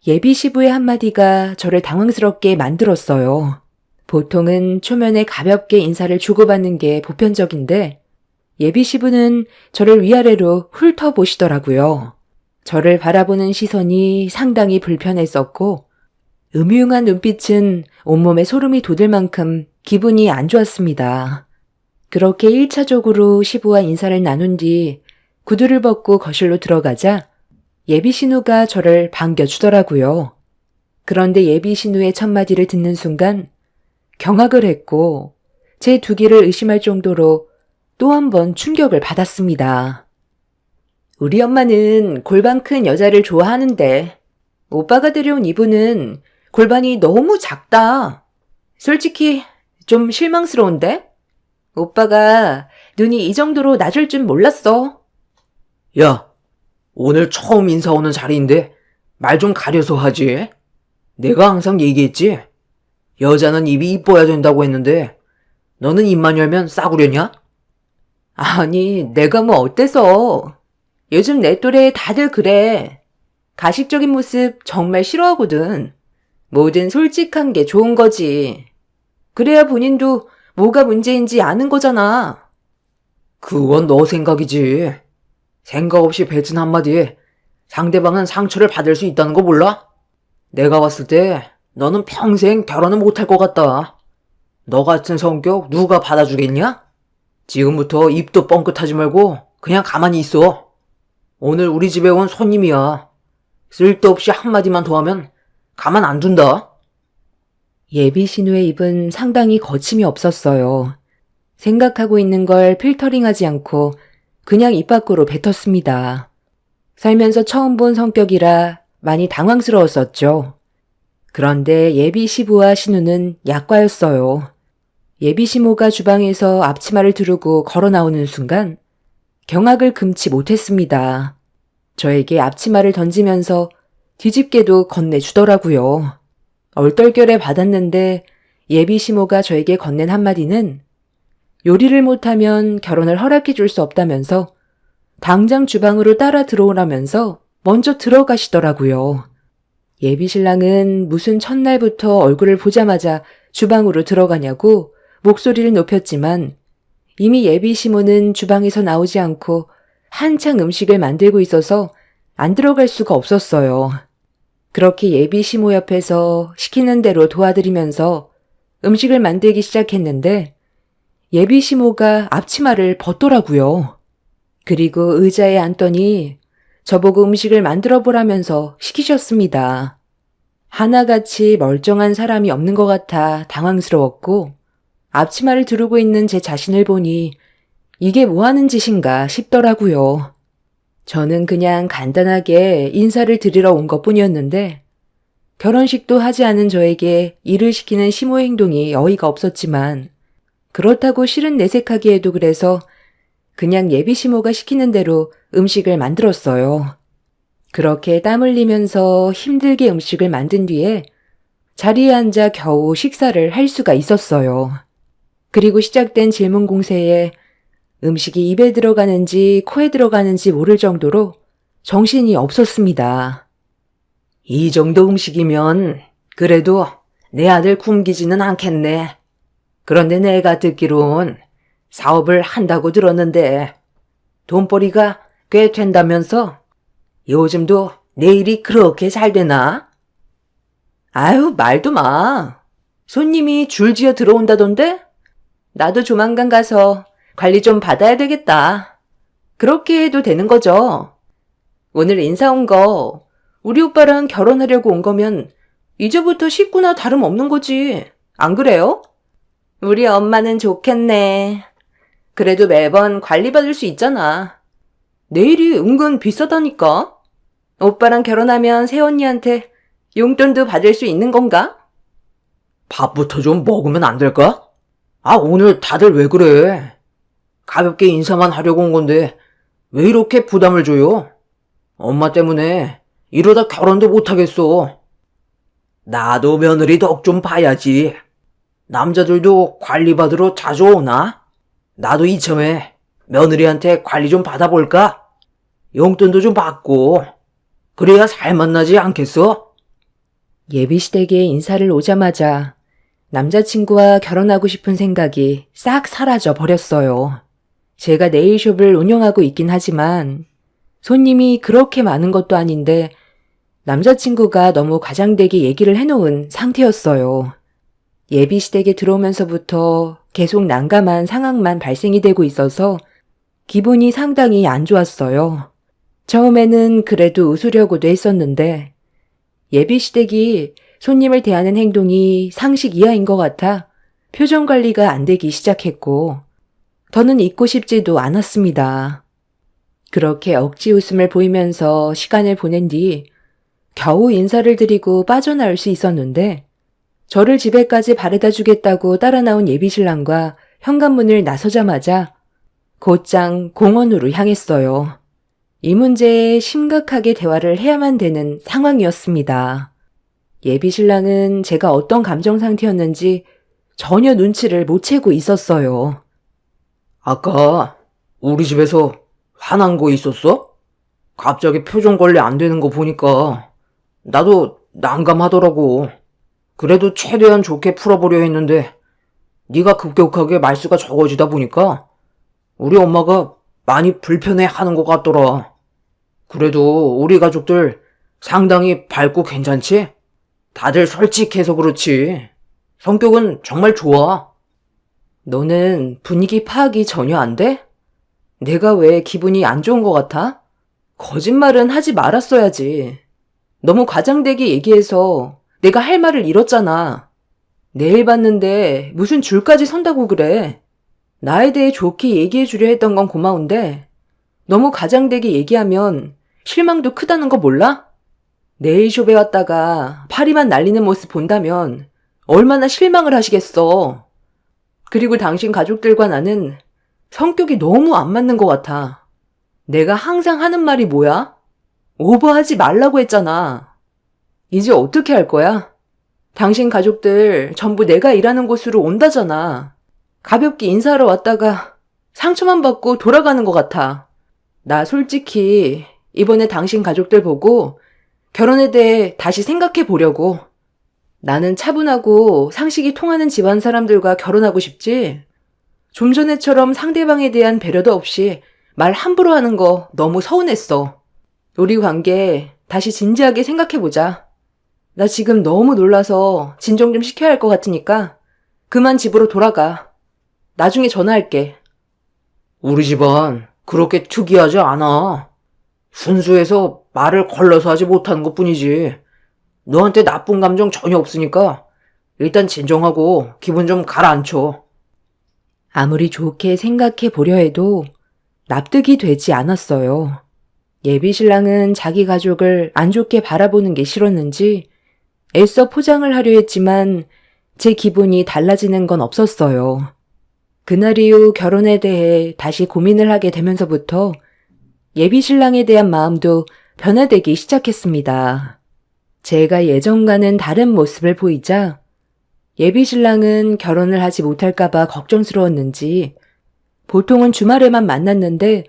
예비 시부의 한마디가 저를 당황스럽게 만들었어요. 보통은 초면에 가볍게 인사를 주고받는 게 보편적인데 예비 시부는 저를 위아래로 훑어보시더라고요. 저를 바라보는 시선이 상당히 불편했었고 음흉한 눈빛은 온몸에 소름이 돋을 만큼 기분이 안 좋았습니다. 그렇게 1차적으로 시부와 인사를 나눈 뒤 구두를 벗고 거실로 들어가자 예비 신우가 저를 반겨주더라고요. 그런데 예비 신우의 첫마디를 듣는 순간 경악을 했고 제 두기를 의심할 정도로 또 한 번 충격을 받았습니다. 우리 엄마는 골반 큰 여자를 좋아하는데 오빠가 데려온 이분은 골반이 너무 작다. 솔직히 좀 실망스러운데? 오빠가 눈이 이 정도로 낮을 줄 몰랐어. 야, 오늘 처음 인사 오는 자리인데 말 좀 가려서 하지. 내가 항상 얘기했지. 여자는 입이 이뻐야 된다고 했는데 너는 입만 열면 싸구려냐? 아니, 내가 뭐 어때서. 요즘 내 또래 다들 그래. 가식적인 모습 정말 싫어하거든. 뭐든 솔직한 게 좋은 거지. 그래야 본인도 뭐가 문제인지 아는 거잖아. 그건 너 생각이지. 생각 없이 뱉은 한마디에 상대방은 상처를 받을 수 있다는 거 몰라? 내가 봤을 때 너는 평생 결혼은 못할 것 같다. 너 같은 성격 누가 받아주겠냐? 지금부터 입도 뻥끗하지 말고 그냥 가만히 있어. 오늘 우리 집에 온 손님이야. 쓸데없이 한마디만 더 하면 가만 안 둔다. 예비 신우의 입은 상당히 거침이 없었어요. 생각하고 있는 걸 필터링하지 않고 그냥 입 밖으로 뱉었습니다. 살면서 처음 본 성격이라 많이 당황스러웠었죠. 그런데 예비 시부와 신우는 약과였어요. 예비 시모가 주방에서 앞치마를 두르고 걸어 나오는 순간 경악을 금치 못했습니다. 저에게 앞치마를 던지면서 뒤집게도 건네주더라고요. 얼떨결에 받았는데 예비 시모가 저에게 건넨 한마디는 요리를 못하면 결혼을 허락해 줄 수 없다면서 당장 주방으로 따라 들어오라면서 먼저 들어가시더라고요. 예비 신랑은 무슨 첫날부터 얼굴을 보자마자 주방으로 들어가냐고 목소리를 높였지만 이미 예비 시모는 주방에서 나오지 않고 한창 음식을 만들고 있어서 안 들어갈 수가 없었어요. 그렇게 예비 시모 옆에서 시키는 대로 도와드리면서 음식을 만들기 시작했는데 예비 시모가 앞치마를 벗더라고요. 그리고 의자에 앉더니 저보고 음식을 만들어 보라면서 시키셨습니다. 하나같이 멀쩡한 사람이 없는 것 같아 당황스러웠고 앞치마를 두르고 있는 제 자신을 보니 이게 뭐 하는 짓인가 싶더라고요. 저는 그냥 간단하게 인사를 드리러 온 것뿐이었는데 결혼식도 하지 않은 저에게 일을 시키는 시모의 행동이 어이가 없었지만 그렇다고 실은 내색하기에도 그래서 그냥 예비 시모가 시키는 대로 음식을 만들었어요. 그렇게 땀 흘리면서 힘들게 음식을 만든 뒤에 자리에 앉아 겨우 식사를 할 수가 있었어요. 그리고 시작된 질문 공세에 음식이 입에 들어가는지 코에 들어가는지 모를 정도로 정신이 없었습니다. 이 정도 음식이면 그래도 내 아들 굶기지는 않겠네. 그런데 내가 듣기론 사업을 한다고 들었는데 돈벌이가 꽤 된다면서 요즘도 내 일이 그렇게 잘 되나? 아유, 말도 마. 손님이 줄지어 들어온다던데? 나도 조만간 가서 관리 좀 받아야 되겠다. 그렇게 해도 되는 거죠? 오늘 인사 온 거 우리 오빠랑 결혼하려고 온 거면 이제부터 식구나 다름없는 거지. 안 그래요? 우리 엄마는 좋겠네. 그래도 매번 관리받을 수 있잖아. 내일이 은근 비싸다니까. 오빠랑 결혼하면 새언니한테 용돈도 받을 수 있는 건가? 밥부터 좀 먹으면 안 될까? 아, 오늘 다들 왜 그래? 가볍게 인사만 하려고 온 건데 왜 이렇게 부담을 줘요? 엄마 때문에 이러다 결혼도 못하겠어. 나도 며느리 덕 좀 봐야지. 남자들도 관리받으러 자주 오나? 나도 이참에 며느리한테 관리 좀 받아볼까? 용돈도 좀 받고 그래야 살맛나지 않겠어? 예비시댁에 인사를 오자마자 남자친구와 결혼하고 싶은 생각이 싹 사라져 버렸어요. 제가 네일숍을 운영하고 있긴 하지만 손님이 그렇게 많은 것도 아닌데 남자친구가 너무 과장되게 얘기를 해놓은 상태였어요. 예비시댁에 들어오면서부터 계속 난감한 상황만 발생이 되고 있어서 기분이 상당히 안 좋았어요. 처음에는 그래도 웃으려고도 했었는데 예비시댁이 손님을 대하는 행동이 상식 이하인 것 같아 표정 관리가 안 되기 시작했고 더는 있고 싶지도 않았습니다. 그렇게 억지 웃음을 보이면서 시간을 보낸 뒤 겨우 인사를 드리고 빠져나올 수 있었는데 저를 집에까지 바래다 주겠다고 따라 나온 예비신랑과 현관문을 나서자마자 곧장 공원으로 향했어요. 이 문제에 심각하게 대화를 해야만 되는 상황이었습니다. 예비신랑은 제가 어떤 감정 상태였는지 전혀 눈치를 못 채고 있었어요. 아까 우리 집에서 화난 거 있었어? 갑자기 표정 관리 안 되는 거 보니까 나도 난감하더라고. 그래도 최대한 좋게 풀어보려 했는데 네가 급격하게 말수가 적어지다 보니까 우리 엄마가 많이 불편해하는 것 같더라. 그래도 우리 가족들 상당히 밝고 괜찮지? 다들 솔직해서 그렇지. 성격은 정말 좋아. 너는 분위기 파악이 전혀 안 돼? 내가 왜 기분이 안 좋은 것 같아? 거짓말은 하지 말았어야지. 너무 과장되게 얘기해서 내가 할 말을 잃었잖아. 내일 봤는데 무슨 줄까지 선다고 그래. 나에 대해 좋게 얘기해 주려 했던 건 고마운데 너무 과장되게 얘기하면 실망도 크다는 거 몰라? 네일숍에 왔다가 파리만 날리는 모습 본다면 얼마나 실망을 하시겠어. 그리고 당신 가족들과 나는 성격이 너무 안 맞는 것 같아. 내가 항상 하는 말이 뭐야? 오버하지 말라고 했잖아. 이제 어떻게 할 거야? 당신 가족들 전부 내가 일하는 곳으로 온다잖아. 가볍게 인사하러 왔다가 상처만 받고 돌아가는 것 같아. 나 솔직히 이번에 당신 가족들 보고 결혼에 대해 다시 생각해 보려고. 나는 차분하고 상식이 통하는 집안 사람들과 결혼하고 싶지. 좀 전에처럼 상대방에 대한 배려도 없이 말 함부로 하는 거 너무 서운했어. 우리 관계 다시 진지하게 생각해보자. 나 지금 너무 놀라서 진정 좀 시켜야 할 것 같으니까 그만 집으로 돌아가. 나중에 전화할게. 우리 집안 그렇게 특이하지 않아. 순수해서 말을 걸러서 하지 못하는 것뿐이지. 너한테 나쁜 감정 전혀 없으니까 일단 진정하고 기분 좀 가라앉혀. 아무리 좋게 생각해 보려 해도 납득이 되지 않았어요. 예비신랑은 자기 가족을 안 좋게 바라보는 게 싫었는지 애써 포장을 하려 했지만 제 기분이 달라지는 건 없었어요. 그날 이후 결혼에 대해 다시 고민을 하게 되면서부터 예비신랑에 대한 마음도 변화되기 시작했습니다. 제가 예전과는 다른 모습을 보이자 예비신랑은 결혼을 하지 못할까봐 걱정스러웠는지 보통은 주말에만 만났는데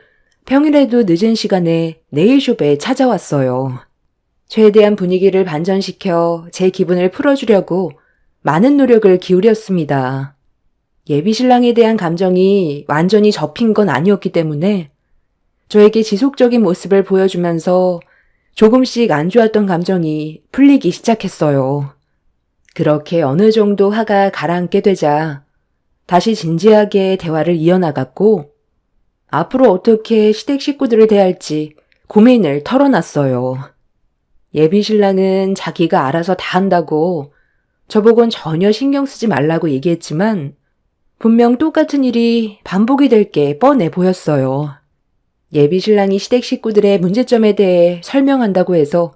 평일에도 늦은 시간에 네일숍에 찾아왔어요. 최대한 분위기를 반전시켜 제 기분을 풀어주려고 많은 노력을 기울였습니다. 예비신랑에 대한 감정이 완전히 접힌 건 아니었기 때문에 저에게 지속적인 모습을 보여주면서 조금씩 안 좋았던 감정이 풀리기 시작했어요. 그렇게 어느 정도 화가 가라앉게 되자 다시 진지하게 대화를 이어나갔고 앞으로 어떻게 시댁 식구들을 대할지 고민을 털어놨어요. 예비 신랑은 자기가 알아서 다 한다고 저보곤 전혀 신경 쓰지 말라고 얘기했지만 분명 똑같은 일이 반복이 될 게 뻔해 보였어요. 예비 신랑이 시댁 식구들의 문제점에 대해 설명한다고 해서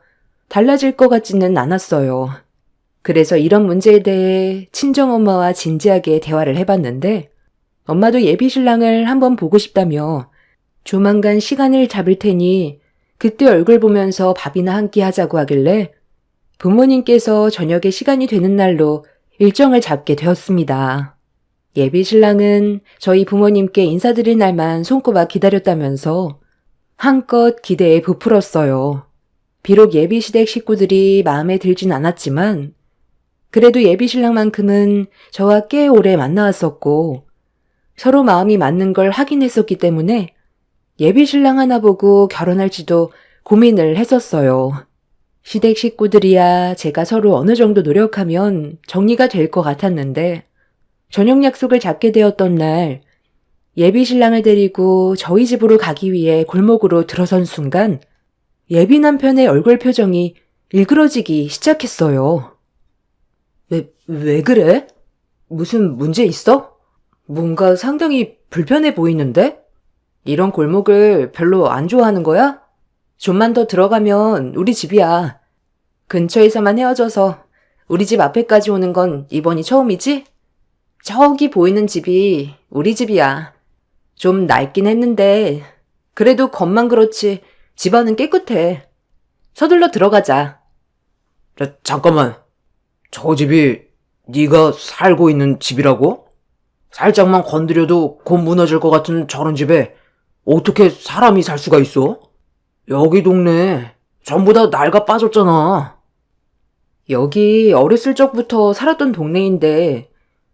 달라질 것 같지는 않았어요. 그래서 이런 문제에 대해 친정엄마와 진지하게 대화를 해봤는데 엄마도 예비 신랑을 한번 보고 싶다며 조만간 시간을 잡을 테니 그때 얼굴 보면서 밥이나 한 끼 하자고 하길래 부모님께서 저녁에 시간이 되는 날로 일정을 잡게 되었습니다. 예비 신랑은 저희 부모님께 인사드릴 날만 손꼽아 기다렸다면서 한껏 기대에 부풀었어요. 비록 예비 시댁 식구들이 마음에 들진 않았지만 그래도 예비 신랑만큼은 저와 꽤 오래 만나왔었고 서로 마음이 맞는 걸 확인했었기 때문에 예비 신랑 하나 보고 결혼할지도 고민을 했었어요. 시댁 식구들이야 제가 서로 어느 정도 노력하면 정리가 될 것 같았는데 저녁 약속을 잡게 되었던 날 예비 신랑을 데리고 저희 집으로 가기 위해 골목으로 들어선 순간 예비 남편의 얼굴 표정이 일그러지기 시작했어요. 왜 그래? 무슨 문제 있어? 뭔가 상당히 불편해 보이는데? 이런 골목을 별로 안 좋아하는 거야? 좀만 더 들어가면 우리 집이야. 근처에서만 헤어져서 우리 집 앞에까지 오는 건 이번이 처음이지? 저기 보이는 집이 우리 집이야. 좀 낡긴 했는데 그래도 겉만 그렇지 집안은 깨끗해. 서둘러 들어가자. 잠깐만. 저 집이 네가 살고 있는 집이라고? 살짝만 건드려도 곧 무너질 것 같은 저런 집에 어떻게 사람이 살 수가 있어? 여기 동네 전부 다 낡아 빠졌잖아. 여기 어렸을 적부터 살았던 동네인데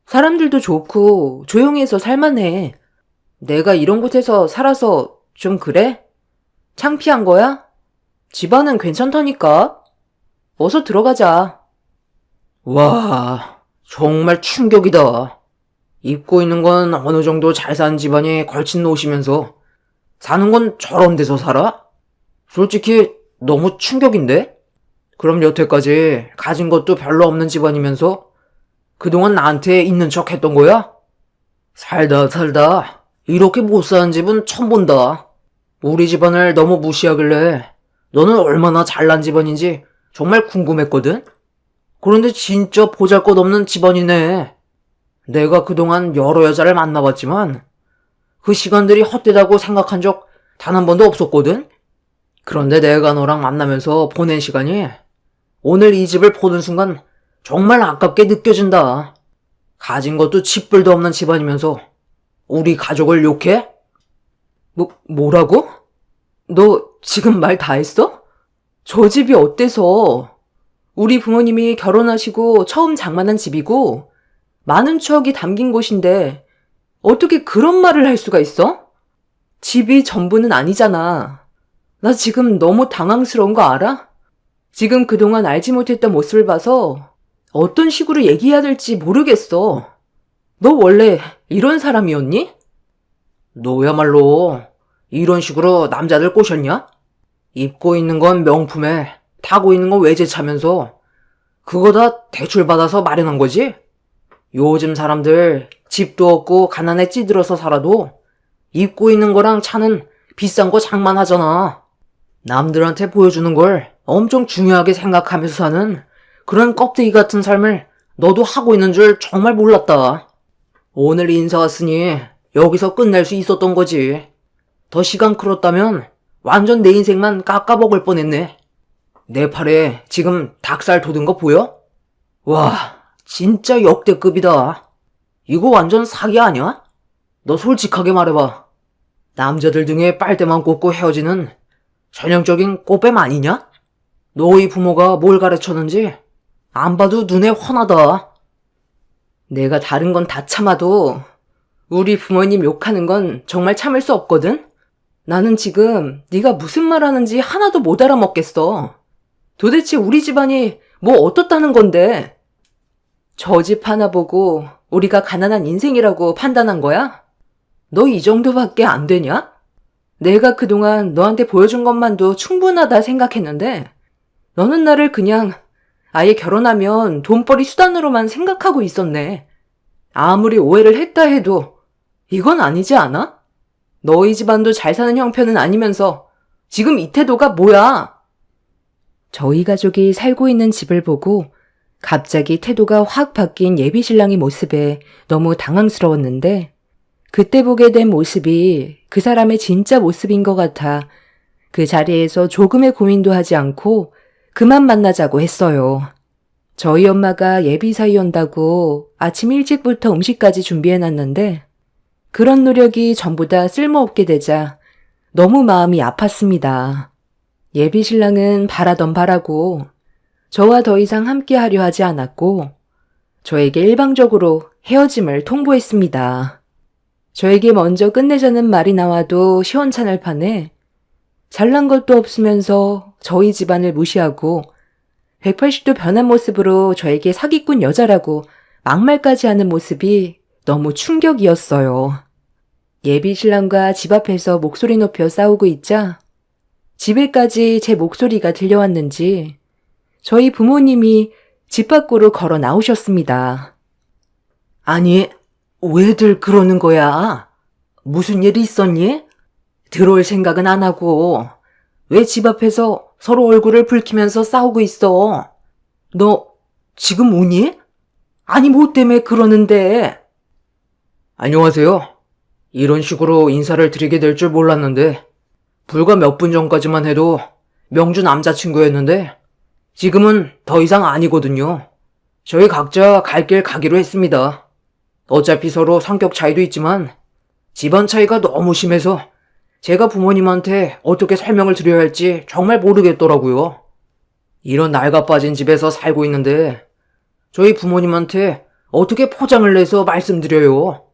사람들도 좋고 조용해서 살만해. 내가 이런 곳에서 살아서 좀 그래? 창피한 거야? 집안은 괜찮다니까. 어서 들어가자. 와, 정말 충격이다. 입고 있는 건 어느 정도 잘 사는 집안에 걸친 옷이면서 사는 건 저런 데서 살아? 솔직히 너무 충격인데? 그럼 여태까지 가진 것도 별로 없는 집안이면서 그동안 나한테 있는 척 했던 거야? 살다 이렇게 못 사는 집은 처음 본다. 우리 집안을 너무 무시하길래 너는 얼마나 잘난 집안인지 정말 궁금했거든? 그런데 진짜 보잘것없는 집안이네. 내가 그동안 여러 여자를 만나봤지만 그 시간들이 헛되다고 생각한 적 단 한 번도 없었거든? 그런데 내가 너랑 만나면서 보낸 시간이 오늘 이 집을 보는 순간 정말 아깝게 느껴진다. 가진 것도 집불도 없는 집안이면서 우리 가족을 욕해? 뭐라고? 너 지금 말 다 했어? 저 집이 어때서? 우리 부모님이 결혼하시고 처음 장만한 집이고 많은 추억이 담긴 곳인데 어떻게 그런 말을 할 수가 있어? 집이 전부는 아니잖아. 나 지금 너무 당황스러운 거 알아? 지금 그동안 알지 못했던 모습을 봐서 어떤 식으로 얘기해야 될지 모르겠어. 너 원래 이런 사람이었니? 너야말로 이런 식으로 남자들 꼬셨냐? 입고 있는 건 명품에 타고 있는 건 외제차면서 그거 다 대출받아서 마련한 거지? 요즘 사람들 집도 없고 가난에 찌들어서 살아도 입고 있는 거랑 차는 비싼 거 장만하잖아. 남들한테 보여주는 걸 엄청 중요하게 생각하면서 사는 그런 껍데기 같은 삶을 너도 하고 있는 줄 정말 몰랐다. 오늘 인사 왔으니 여기서 끝낼 수 있었던 거지. 더 시간 끌었다면 완전 내 인생만 깎아먹을 뻔했네. 내 팔에 지금 닭살 돋은 거 보여? 와, 진짜 역대급이다. 이거 완전 사기 아니야? 너 솔직하게 말해봐. 남자들 등에 빨대만 꽂고 헤어지는 전형적인 꽃뱀 아니냐? 너희 부모가 뭘 가르쳤는지 안 봐도 눈에 훤하다. 내가 다른 건 다 참아도 우리 부모님 욕하는 건 정말 참을 수 없거든? 나는 지금 네가 무슨 말 하는지 하나도 못 알아먹겠어. 도대체 우리 집안이 뭐 어떻다는 건데? 저 집 하나 보고 우리가 가난한 인생이라고 판단한 거야? 너 이 정도밖에 안 되냐? 내가 그동안 너한테 보여준 것만도 충분하다 생각했는데 너는 나를 그냥 아예 결혼하면 돈벌이 수단으로만 생각하고 있었네. 아무리 오해를 했다 해도 이건 아니지 않아? 너희 집안도 잘 사는 형편은 아니면서 지금 이 태도가 뭐야? 저희 가족이 살고 있는 집을 보고 갑자기 태도가 확 바뀐 예비 신랑의 모습에 너무 당황스러웠는데 그때 보게 된 모습이 그 사람의 진짜 모습인 것 같아 그 자리에서 조금의 고민도 하지 않고 그만 만나자고 했어요. 저희 엄마가 예비 사위 온다고 아침 일찍부터 음식까지 준비해놨는데 그런 노력이 전부 다 쓸모없게 되자 너무 마음이 아팠습니다. 예비 신랑은 바라던 바라고 저와 더 이상 함께 하려 하지 않았고 저에게 일방적으로 헤어짐을 통보했습니다. 저에게 먼저 끝내자는 말이 나와도 시원찮을 판에 잘난 것도 없으면서 저희 집안을 무시하고 180도 변한 모습으로 저에게 사기꾼 여자라고 막말까지 하는 모습이 너무 충격이었어요. 예비 신랑과 집 앞에서 목소리 높여 싸우고 있자 집에까지 제 목소리가 들려왔는지 저희 부모님이 집 밖으로 걸어 나오셨습니다. 아니, 왜들 그러는 거야? 무슨 일이 있었니? 들어올 생각은 안 하고 왜 집 앞에서 서로 얼굴을 붉히면서 싸우고 있어? 너 지금 오니? 아니 뭐 때문에 그러는데? 안녕하세요. 이런 식으로 인사를 드리게 될 줄 몰랐는데 불과 몇 분 전까지만 해도 명주 남자친구였는데 지금은 더 이상 아니거든요. 저희 각자 갈 길 가기로 했습니다. 어차피 서로 성격 차이도 있지만 집안 차이가 너무 심해서 제가 부모님한테 어떻게 설명을 드려야 할지 정말 모르겠더라고요. 이런 낡아 빠진 집에서 살고 있는데 저희 부모님한테 어떻게 포장을 내서 말씀드려요.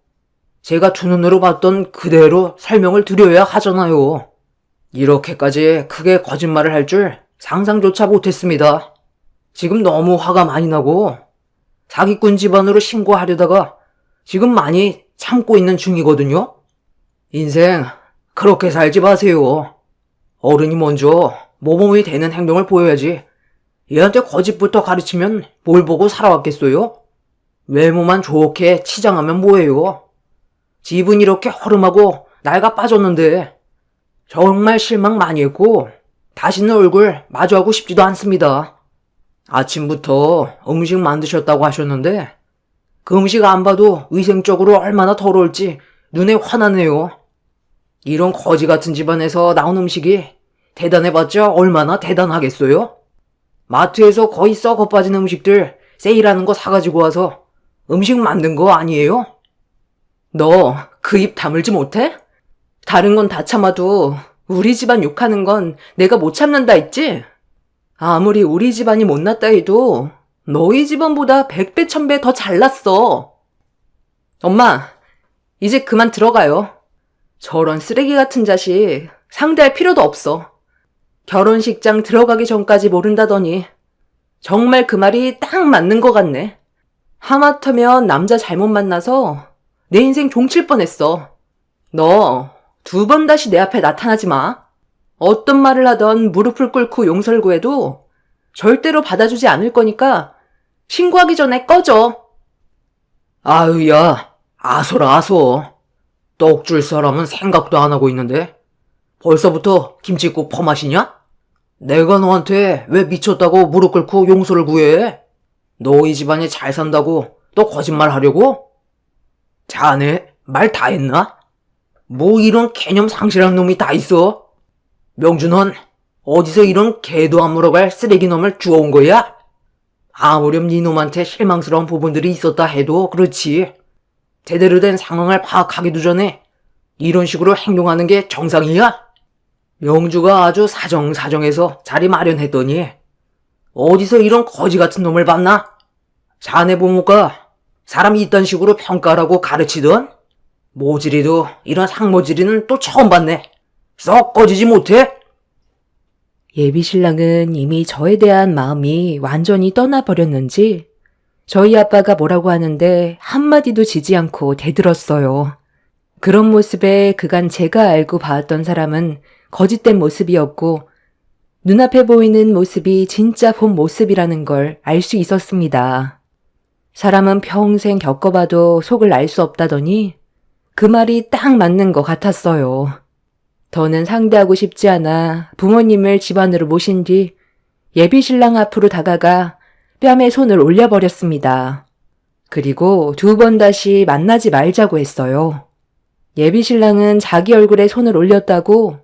제가 두 눈으로 봤던 그대로 설명을 드려야 하잖아요. 이렇게까지 크게 거짓말을 할 줄 상상조차 못했습니다. 지금 너무 화가 많이 나고 사기꾼 집안으로 신고하려다가 지금 많이 참고 있는 중이거든요. 인생 그렇게 살지 마세요. 어른이 먼저 모범이 되는 행동을 보여야지 얘한테 거짓부터 가르치면 뭘 보고 살아왔겠어요? 외모만 좋게 치장하면 뭐예요? 집은 이렇게 허름하고 낡아 빠졌는데 정말 실망 많이 했고 다시는 얼굴 마주하고 싶지도 않습니다. 아침부터 음식 만드셨다고 하셨는데 그 음식 안 봐도 위생적으로 얼마나 더러울지 눈에 화나네요. 이런 거지 같은 집안에서 나온 음식이 대단해봤자 얼마나 대단하겠어요? 마트에서 거의 썩어 빠진 음식들 세일하는 거 사가지고 와서 음식 만든 거 아니에요? 너 그 입 다물지 못해? 다른 건 다 참아도 우리 집안 욕하는 건 내가 못 참는다 했지? 아무리 우리 집안이 못났다 해도 너희 집안보다 100배 1000배 더 잘났어. 엄마, 이제 그만 들어가요. 저런 쓰레기 같은 자식 상대할 필요도 없어. 결혼식장 들어가기 전까지 모른다더니 정말 그 말이 딱 맞는 것 같네. 하마터면 남자 잘못 만나서 내 인생 종칠 뻔했어. 너 2번 다시 내 앞에 나타나지 마. 어떤 말을 하던 무릎을 꿇고 용서를 구해도 절대로 받아주지 않을 거니까 신고하기 전에 꺼져. 아유, 야, 아소라 아소. 떡 줄 사람은 생각도 안 하고 있는데 벌써부터 김칫국 퍼마시냐? 내가 너한테 왜 미쳤다고 무릎 꿇고 용서를 구해? 너희 집안이 잘 산다고 또 거짓말 하려고? 자네 말 다 했나? 뭐 이런 개념 상실한 놈이 다 있어? 명주 넌 어디서 이런 개도 안 물어갈 쓰레기 놈을 주워온 거야? 아무렴 네 놈한테 실망스러운 부분들이 있었다 해도 그렇지. 제대로 된 상황을 파악하기도 전에 이런 식으로 행동하는 게 정상이야? 명주가 아주 사정사정해서 자리 마련했더니 어디서 이런 거지 같은 놈을 봤나? 자네 부모가 사람이 이딴 식으로 평가라고 가르치던? 모질이도 이런 상모질이는 또 처음 봤네. 썩 꺼지지 못해? 예비 신랑은 이미 저에 대한 마음이 완전히 떠나버렸는지 저희 아빠가 뭐라고 하는데 한마디도 지지 않고 대들었어요. 그런 모습에 그간 제가 알고 봐왔던 사람은 거짓된 모습이었고 눈앞에 보이는 모습이 진짜 본 모습이라는 걸 알 수 있었습니다. 사람은 평생 겪어봐도 속을 알 수 없다더니 그 말이 딱 맞는 것 같았어요. 더는 상대하고 싶지 않아 부모님을 집 안으로 모신 뒤 예비신랑 앞으로 다가가 뺨에 손을 올려버렸습니다. 그리고 2번 다시 만나지 말자고 했어요. 예비신랑은 자기 얼굴에 손을 올렸다고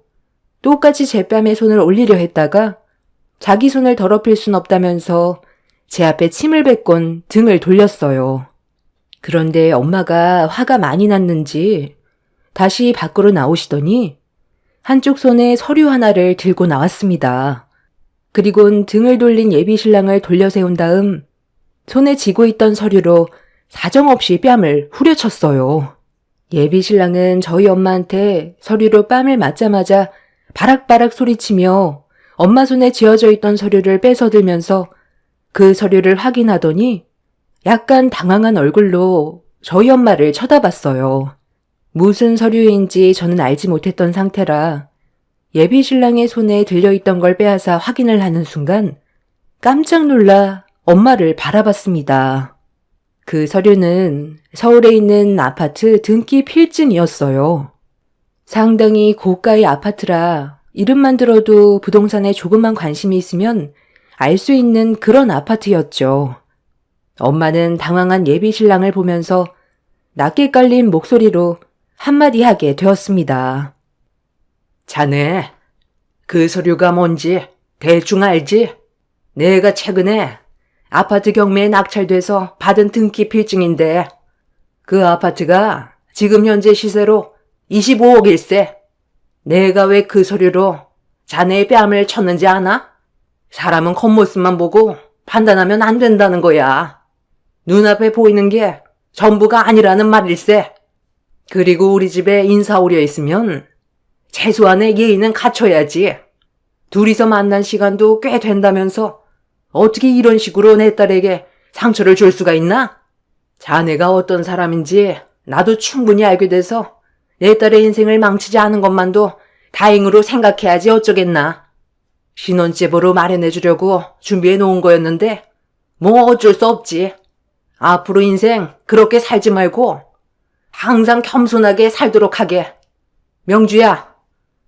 똑같이 제 뺨에 손을 올리려 했다가 자기 손을 더럽힐 순 없다면서 제 앞에 침을 뱉곤 등을 돌렸어요. 그런데 엄마가 화가 많이 났는지 다시 밖으로 나오시더니 한쪽 손에 서류 하나를 들고 나왔습니다. 그리곤 등을 돌린 예비신랑을 돌려 세운 다음 손에 쥐고 있던 서류로 사정없이 뺨을 후려쳤어요. 예비신랑은 저희 엄마한테 서류로 뺨을 맞자마자 바락바락 소리치며 엄마 손에 쥐어져 있던 서류를 뺏어들면서 그 서류를 확인하더니 약간 당황한 얼굴로 저희 엄마를 쳐다봤어요. 무슨 서류인지 저는 알지 못했던 상태라 예비신랑의 손에 들려있던 걸 빼앗아 확인을 하는 순간 깜짝 놀라 엄마를 바라봤습니다. 그 서류는 서울에 있는 아파트 등기 필증이었어요. 상당히 고가의 아파트라 이름만 들어도 부동산에 조금만 관심이 있으면 알 수 있는 그런 아파트였죠. 엄마는 당황한 예비신랑을 보면서 낮게 깔린 목소리로 한마디 하게 되었습니다. 자네, 그 서류가 뭔지 대충 알지? 내가 최근에 아파트 경매에 낙찰돼서 받은 등기 필증인데 그 아파트가 지금 현재 시세로 25억일세. 내가 왜 그 서류로 자네의 뺨을 쳤는지 아나? 사람은 겉모습만 보고 판단하면 안 된다는 거야. 눈앞에 보이는 게 전부가 아니라는 말일세. 그리고 우리 집에 인사 오려 있으면 최소한의 예의는 갖춰야지. 둘이서 만난 시간도 꽤 된다면서 어떻게 이런 식으로 내 딸에게 상처를 줄 수가 있나? 자네가 어떤 사람인지 나도 충분히 알게 돼서 내 딸의 인생을 망치지 않은 것만도 다행으로 생각해야지 어쩌겠나. 신혼집으로 마련해주려고 준비해 놓은 거였는데 뭐 어쩔 수 없지. 앞으로 인생 그렇게 살지 말고 항상 겸손하게 살도록 하게. 명주야,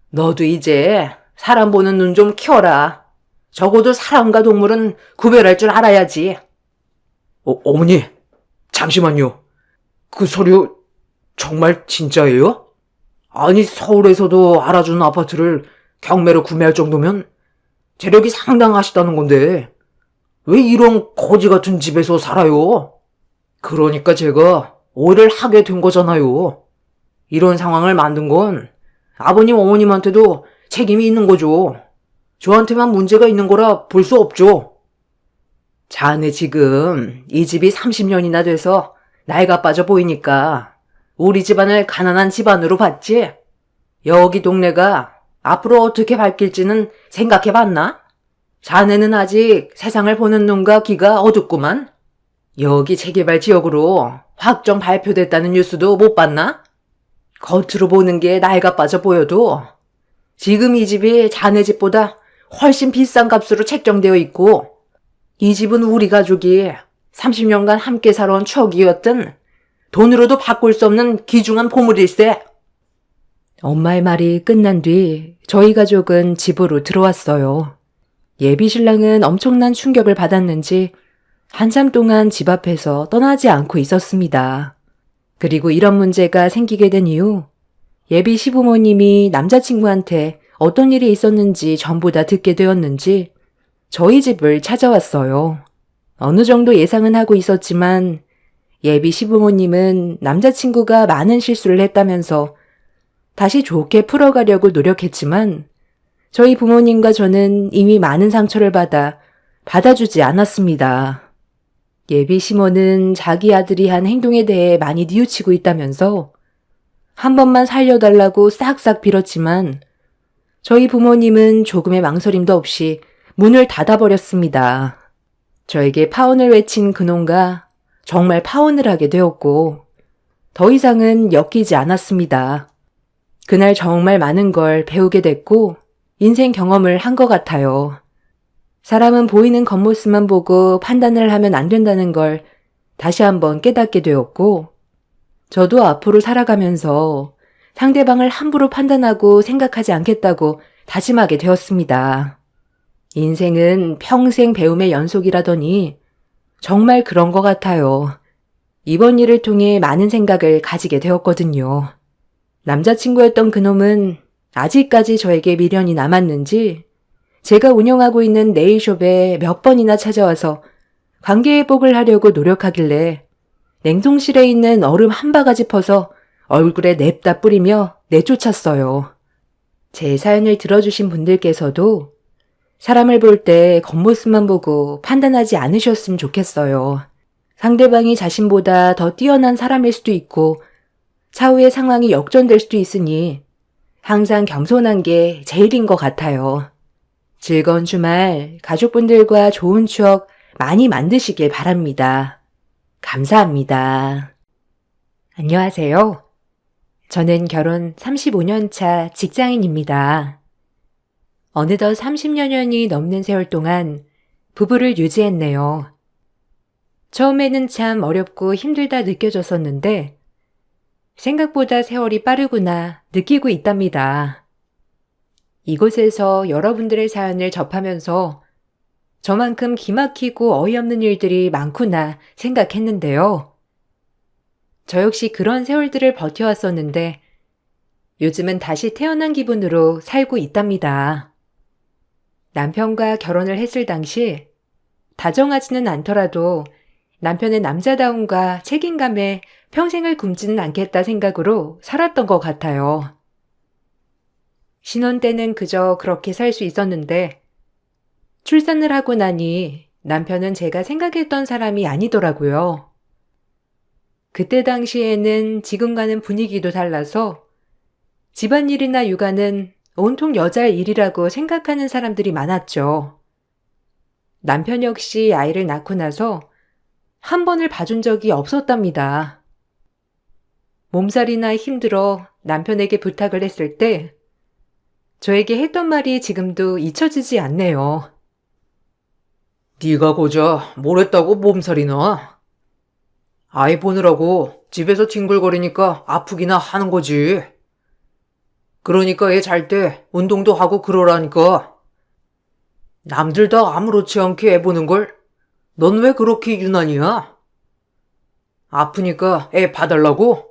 너도 이제 사람 보는 눈 좀 키워라. 적어도 사람과 동물은 구별할 줄 알아야지. 어머니, 잠시만요. 그 서류 정말 진짜예요? 아니, 서울에서도 알아주는 아파트를 경매로 구매할 정도면 재력이 상당하시다는 건데 왜 이런 거지 같은 집에서 살아요? 그러니까 제가 오해를 하게 된 거잖아요. 이런 상황을 만든 건 아버님 어머님한테도 책임이 있는 거죠. 저한테만 문제가 있는 거라 볼 수 없죠. 자네 지금 이 집이 30년이나 돼서 나이가 빠져 보이니까 우리 집안을 가난한 집안으로 봤지? 여기 동네가 앞으로 어떻게 바뀔지는 생각해봤나? 자네는 아직 세상을 보는 눈과 귀가 어둡구만. 여기 재개발 지역으로 확정 발표됐다는 뉴스도 못 봤나? 겉으로 보는 게 나이가 빠져 보여도 지금 이 집이 자네 집보다 훨씬 비싼 값으로 책정되어 있고 이 집은 우리 가족이 30년간 함께 살아온 추억이었던 돈으로도 바꿀 수 없는 귀중한 보물일세. 엄마의 말이 끝난 뒤 저희 가족은 집으로 들어왔어요. 예비신랑은 엄청난 충격을 받았는지 한참 동안 집 앞에서 떠나지 않고 있었습니다. 그리고 이런 문제가 생기게 된 이후 예비 시부모님이 남자친구한테 어떤 일이 있었는지 전부 다 듣게 되었는지 저희 집을 찾아왔어요. 어느 정도 예상은 하고 있었지만 예비 시부모님은 남자친구가 많은 실수를 했다면서 다시 좋게 풀어가려고 노력했지만 저희 부모님과 저는 이미 많은 상처를 받아주지 않았습니다. 예비 시모는 자기 아들이 한 행동에 대해 많이 뉘우치고 있다면서 한 번만 살려달라고 싹싹 빌었지만 저희 부모님은 조금의 망설임도 없이 문을 닫아버렸습니다. 저에게 파혼을 외친 그놈과 정말 파혼을 하게 되었고 더 이상은 엮이지 않았습니다. 그날 정말 많은 걸 배우게 됐고 인생 경험을 한 것 같아요. 사람은 보이는 겉모습만 보고 판단을 하면 안 된다는 걸 다시 한번 깨닫게 되었고 저도 앞으로 살아가면서 상대방을 함부로 판단하고 생각하지 않겠다고 다짐하게 되었습니다. 인생은 평생 배움의 연속이라더니 정말 그런 것 같아요. 이번 일을 통해 많은 생각을 가지게 되었거든요. 남자친구였던 그놈은 아직까지 저에게 미련이 남았는지 제가 운영하고 있는 네일숍에 몇 번이나 찾아와서 관계 회복을 하려고 노력하길래 냉동실에 있는 얼음 한 바가지 퍼서 얼굴에 냅다 뿌리며 내쫓았어요. 제 사연을 들어주신 분들께서도 사람을 볼 때 겉모습만 보고 판단하지 않으셨으면 좋겠어요. 상대방이 자신보다 더 뛰어난 사람일 수도 있고 차후의 상황이 역전될 수도 있으니 항상 겸손한 게 제일인 것 같아요. 즐거운 주말 가족분들과 좋은 추억 많이 만드시길 바랍니다. 감사합니다. 안녕하세요. 저는 결혼 35년 차 직장인입니다. 어느덧 30여 년이 넘는 세월 동안 부부를 유지했네요. 처음에는 참 어렵고 힘들다 느껴졌었는데 생각보다 세월이 빠르구나 느끼고 있답니다. 이곳에서 여러분들의 사연을 접하면서 저만큼 기막히고 어이없는 일들이 많구나 생각했는데요. 저 역시 그런 세월들을 버텨왔었는데 요즘은 다시 태어난 기분으로 살고 있답니다. 남편과 결혼을 했을 당시 다정하지는 않더라도 남편의 남자다움과 책임감에 평생을 굶지는 않겠다 생각으로 살았던 것 같아요. 신혼 때는 그저 그렇게 살 수 있었는데 출산을 하고 나니 남편은 제가 생각했던 사람이 아니더라고요. 그때 당시에는 지금과는 분위기도 달라서 집안일이나 육아는 온통 여자의 일이라고 생각하는 사람들이 많았죠. 남편 역시 아이를 낳고 나서 한 번을 봐준 적이 없었답니다. 몸살이나 힘들어 남편에게 부탁을 했을 때 저에게 했던 말이 지금도 잊혀지지 않네요. 네가 고작 뭘 했다고 몸살이나? 아이 보느라고 집에서 뒹굴거리니까 아프기나 하는 거지. 그러니까 애 잘 때 운동도 하고 그러라니까. 남들 다 아무렇지 않게 애 보는 걸 넌 왜 그렇게 유난이야? 아프니까 애 봐달라고?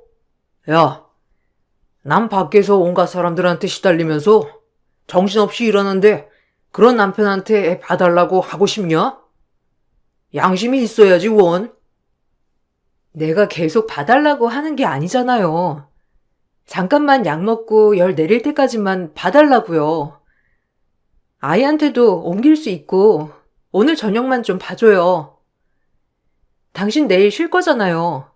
야, 난 밖에서 온갖 사람들한테 시달리면서 정신없이 일하는데 그런 남편한테 애 봐달라고 하고 싶냐? 양심이 있어야지 원. 내가 계속 봐달라고 하는 게 아니잖아요. 잠깐만 약 먹고 열 내릴 때까지만 봐달라고요. 아이한테도 옮길 수 있고 오늘 저녁만 좀 봐줘요. 당신 내일 쉴 거잖아요.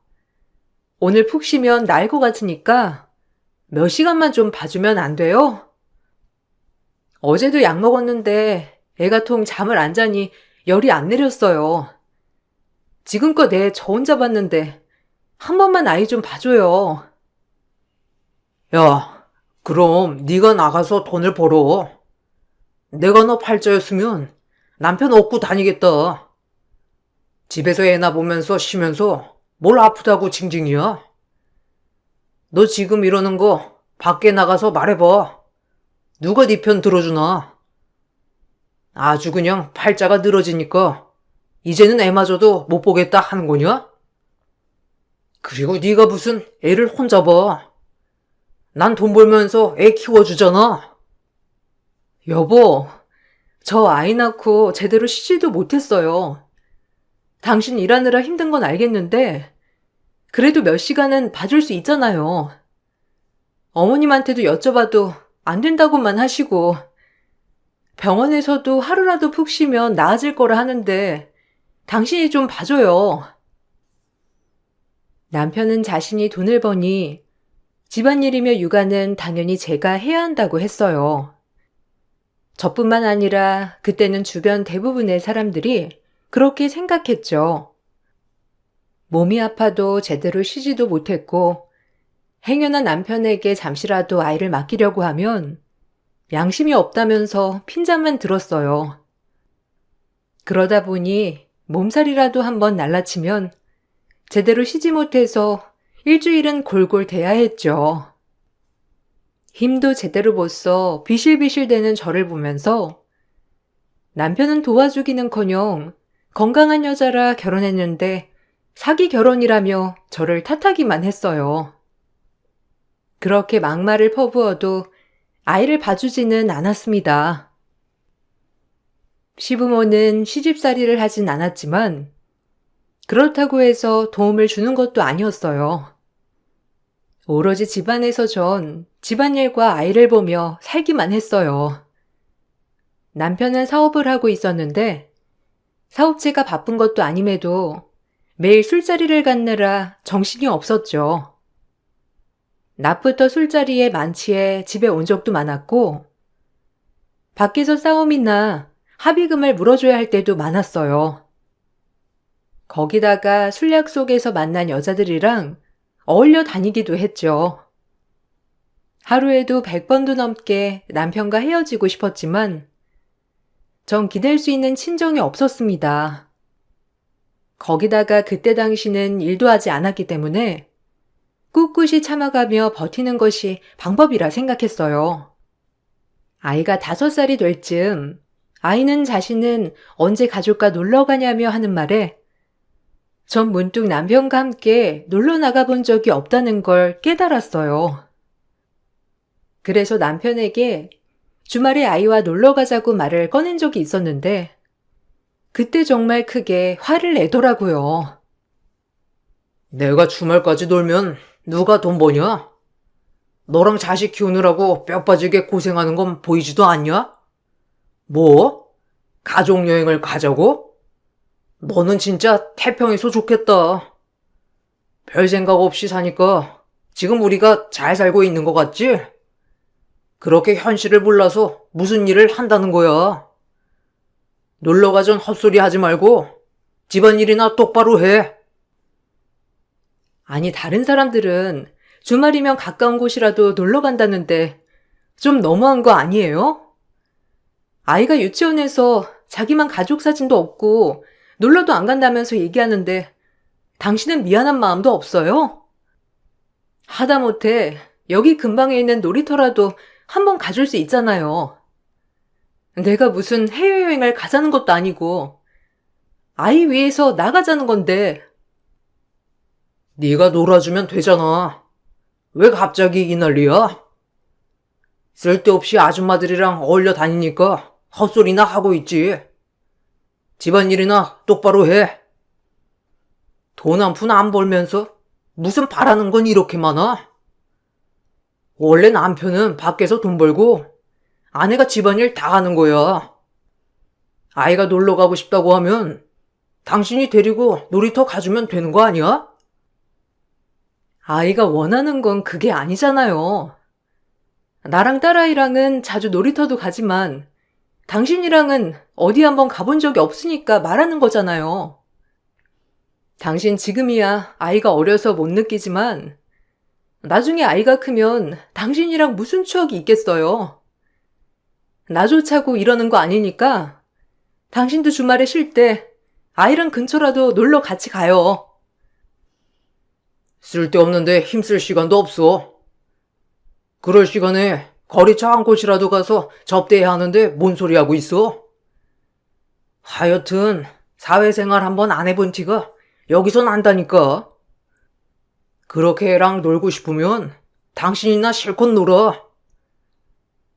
오늘 푹 쉬면 나을 것 같으니까 몇 시간만 좀 봐주면 안 돼요? 어제도 약 먹었는데 애가 통 잠을 안 자니 열이 안 내렸어요. 지금껏 애 저 혼자 봤는데 한 번만 아이 좀 봐줘요. 야, 그럼 네가 나가서 돈을 벌어. 내가 너 팔자였으면 남편 업고 다니겠다. 집에서 애나 보면서 쉬면서 뭘 아프다고 징징이야? 너 지금 이러는 거 밖에 나가서 말해봐. 누가 네 편 들어주나? 아주 그냥 팔자가 늘어지니까 이제는 애마저도 못 보겠다 하는 거냐? 그리고 네가 무슨 애를 혼자 봐. 난 돈 벌면서 애 키워주잖아. 여보, 저 아이 낳고 제대로 쉬지도 못했어요. 당신 일하느라 힘든 건 알겠는데 그래도 몇 시간은 봐줄 수 있잖아요. 어머님한테도 여쭤봐도 안 된다고만 하시고 병원에서도 하루라도 푹 쉬면 나아질 거라 하는데 당신이 좀 봐줘요. 남편은 자신이 돈을 버니 집안일이며 육아는 당연히 제가 해야 한다고 했어요. 저뿐만 아니라 그때는 주변 대부분의 사람들이 그렇게 생각했죠. 몸이 아파도 제대로 쉬지도 못했고 행여나 남편에게 잠시라도 아이를 맡기려고 하면 양심이 없다면서 핀잔만 들었어요. 그러다 보니 몸살이라도 한번 날라치면 제대로 쉬지 못해서 일주일은 골골 대야 했죠. 힘도 제대로 못 써 비실비실대는 저를 보면서 남편은 도와주기는커녕 건강한 여자라 결혼했는데 사기 결혼이라며 저를 탓하기만 했어요. 그렇게 막말을 퍼부어도 아이를 봐주지는 않았습니다. 시부모는 시집살이를 하진 않았지만 그렇다고 해서 도움을 주는 것도 아니었어요. 오로지 집안에서 전 집안일과 아이를 보며 살기만 했어요. 남편은 사업을 하고 있었는데 사업체가 바쁜 것도 아님에도 매일 술자리를 갖느라 정신이 없었죠. 낮부터 술자리에 만취해 집에 온 적도 많았고 밖에서 싸움이나 합의금을 물어줘야 할 때도 많았어요. 거기다가 술 약속에서 만난 여자들이랑 어울려 다니기도 했죠. 하루에도 100번도 넘게 남편과 헤어지고 싶었지만 전 기댈 수 있는 친정이 없었습니다. 거기다가 그때 당시는 일도 하지 않았기 때문에 꿋꿋이 참아가며 버티는 것이 방법이라 생각했어요. 아이가 5살이 될 즈음 아이는 자신은 언제 가족과 놀러 가냐며 하는 말에 전 문득 남편과 함께 놀러 나가본 적이 없다는 걸 깨달았어요. 그래서 남편에게 주말에 아이와 놀러 가자고 말을 꺼낸 적이 있었는데 그때 정말 크게 화를 내더라고요. 내가 주말까지 놀면 누가 돈 버냐? 너랑 자식 키우느라고 뼈 빠지게 고생하는 건 보이지도 않냐? 뭐? 가족여행을 가자고? 너는 진짜 태평해서 좋겠다. 별 생각 없이 사니까 지금 우리가 잘 살고 있는 것 같지? 그렇게 현실을 몰라서 무슨 일을 한다는 거야. 놀러 가전 헛소리 하지 말고 집안일이나 똑바로 해. 아니, 다른 사람들은 주말이면 가까운 곳이라도 놀러 간다는데 좀 너무한 거 아니에요? 아이가 유치원에서 자기만 가족 사진도 없고 놀러도 안 간다면서 얘기하는데 당신은 미안한 마음도 없어요? 하다못해 여기 근방에 있는 놀이터라도 한번 가줄 수 있잖아요. 내가 무슨 해외여행을 가자는 것도 아니고 아이 위해서 나가자는 건데. 네가 놀아주면 되잖아. 왜 갑자기 이 난리야? 쓸데없이 아줌마들이랑 어울려 다니니까 헛소리나 하고 있지. 집안일이나 똑바로 해. 돈 한 푼 안 벌면서 무슨 바라는 건 이렇게 많아? 원래 남편은 밖에서 돈 벌고 아내가 집안일 다 하는 거야. 아이가 놀러 가고 싶다고 하면 당신이 데리고 놀이터 가주면 되는 거 아니야? 아이가 원하는 건 그게 아니잖아요. 나랑 딸아이랑은 자주 놀이터도 가지만 당신이랑은 어디 한번 가본 적이 없으니까 말하는 거잖아요. 당신 지금이야 아이가 어려서 못 느끼지만 나중에 아이가 크면 당신이랑 무슨 추억이 있겠어요. 나조차고 이러는 거 아니니까 당신도 주말에 쉴 때 아이랑 근처라도 놀러 같이 가요. 쓸데없는데 힘쓸 시간도 없어. 그럴 시간에 거리차 한 곳이라도 가서 접대해야 하는데 뭔 소리 하고 있어? 하여튼 사회생활 한번 안 해본 티가 여기서 난다니까. 그렇게 애랑 놀고 싶으면 당신이나 실컷 놀아.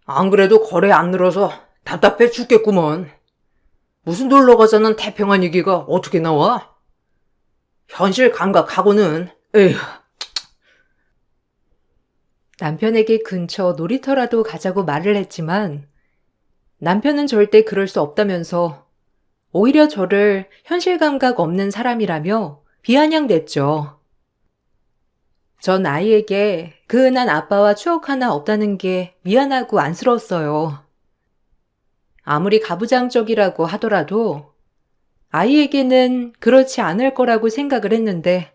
안 그래도 거래 안 늘어서 답답해 죽겠구먼. 무슨 놀러 가자는 태평한 얘기가 어떻게 나와? 현실 감각하고는 에휴. 남편에게 근처 놀이터라도 가자고 말을 했지만 남편은 절대 그럴 수 없다면서 오히려 저를 현실 감각 없는 사람이라며 비아냥댔죠. 전 아이에게 그 흔한 아빠와 추억 하나 없다는 게 미안하고 안쓰러웠어요. 아무리 가부장적이라고 하더라도 아이에게는 그렇지 않을 거라고 생각을 했는데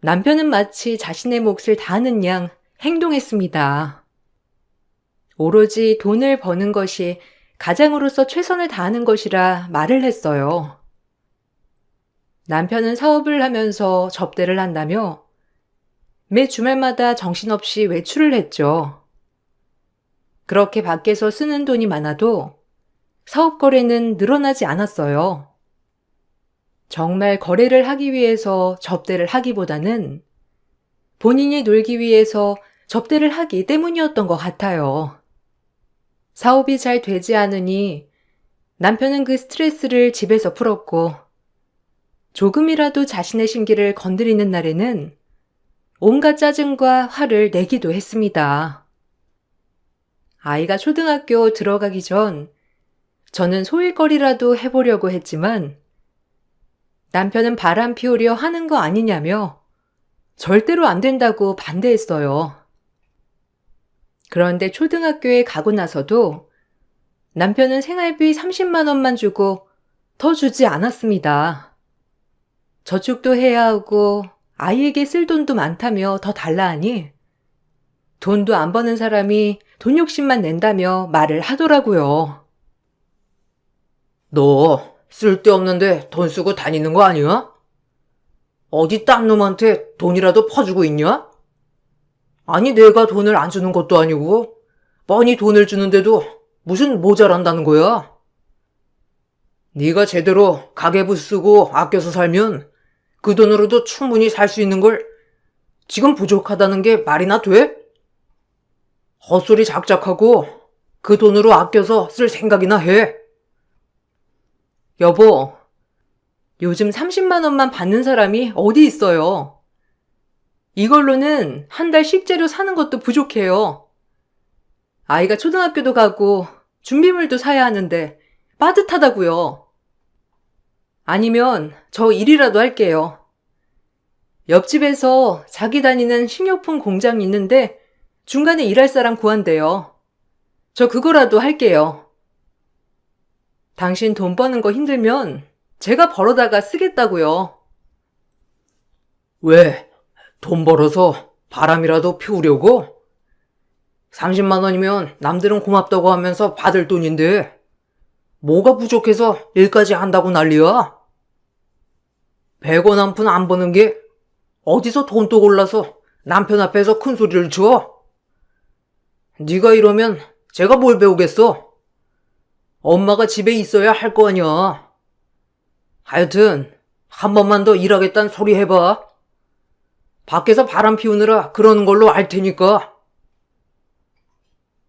남편은 마치 자신의 몫을 다하는 양 행동했습니다. 오로지 돈을 버는 것이 가장으로서 최선을 다하는 것이라 말을 했어요. 남편은 사업을 하면서 접대를 한다며 매 주말마다 정신없이 외출을 했죠. 그렇게 밖에서 쓰는 돈이 많아도 사업 거래는 늘어나지 않았어요. 정말 거래를 하기 위해서 접대를 하기보다는 본인이 놀기 위해서 접대를 하기 때문이었던 것 같아요. 사업이 잘 되지 않으니 남편은 그 스트레스를 집에서 풀었고 조금이라도 자신의 심기를 건드리는 날에는 온갖 짜증과 화를 내기도 했습니다. 아이가 초등학교 들어가기 전 저는 소일거리라도 해보려고 했지만 남편은 바람 피우려 하는 거 아니냐며 절대로 안 된다고 반대했어요. 그런데 초등학교에 가고 나서도 남편은 생활비 30만 원만 주고 더 주지 않았습니다. 저축도 해야 하고 아이에게 쓸 돈도 많다며 더 달라 하니 돈도 안 버는 사람이 돈 욕심만 낸다며 말을 하더라고요. 너 쓸데없는데 돈 쓰고 다니는 거 아니야? 어디 딴 놈한테 돈이라도 퍼주고 있냐? 아니 내가 돈을 안 주는 것도 아니고 뻔히 돈을 주는데도 무슨 모자란다는 거야? 네가 제대로 가계부 쓰고 아껴서 살면 그 돈으로도 충분히 살 수 있는 걸 지금 부족하다는 게 말이나 돼? 헛소리 작작하고 그 돈으로 아껴서 쓸 생각이나 해. 여보, 요즘 30만 원만 받는 사람이 어디 있어요? 이걸로는 한 달 식재료 사는 것도 부족해요. 아이가 초등학교도 가고 준비물도 사야 하는데 빠듯하다고요. 아니면 저 일이라도 할게요. 옆집에서 자기 다니는 식료품 공장이 있는데 중간에 일할 사람 구한대요. 저 그거라도 할게요. 당신 돈 버는 거 힘들면 제가 벌어다가 쓰겠다고요. 왜? 돈 벌어서 바람이라도 피우려고? 30만 원이면 남들은 고맙다고 하면서 받을 돈인데 뭐가 부족해서 일까지 한다고 난리야? 100원 한 푼 안 버는 게 어디서 돈도 골라서 남편 앞에서 큰 소리를 쳐? 네가 이러면 제가 뭘 배우겠어? 엄마가 집에 있어야 할 거 아니야. 하여튼 한 번만 더 일하겠다는 소리 해봐. 밖에서 바람 피우느라 그러는 걸로 알 테니까.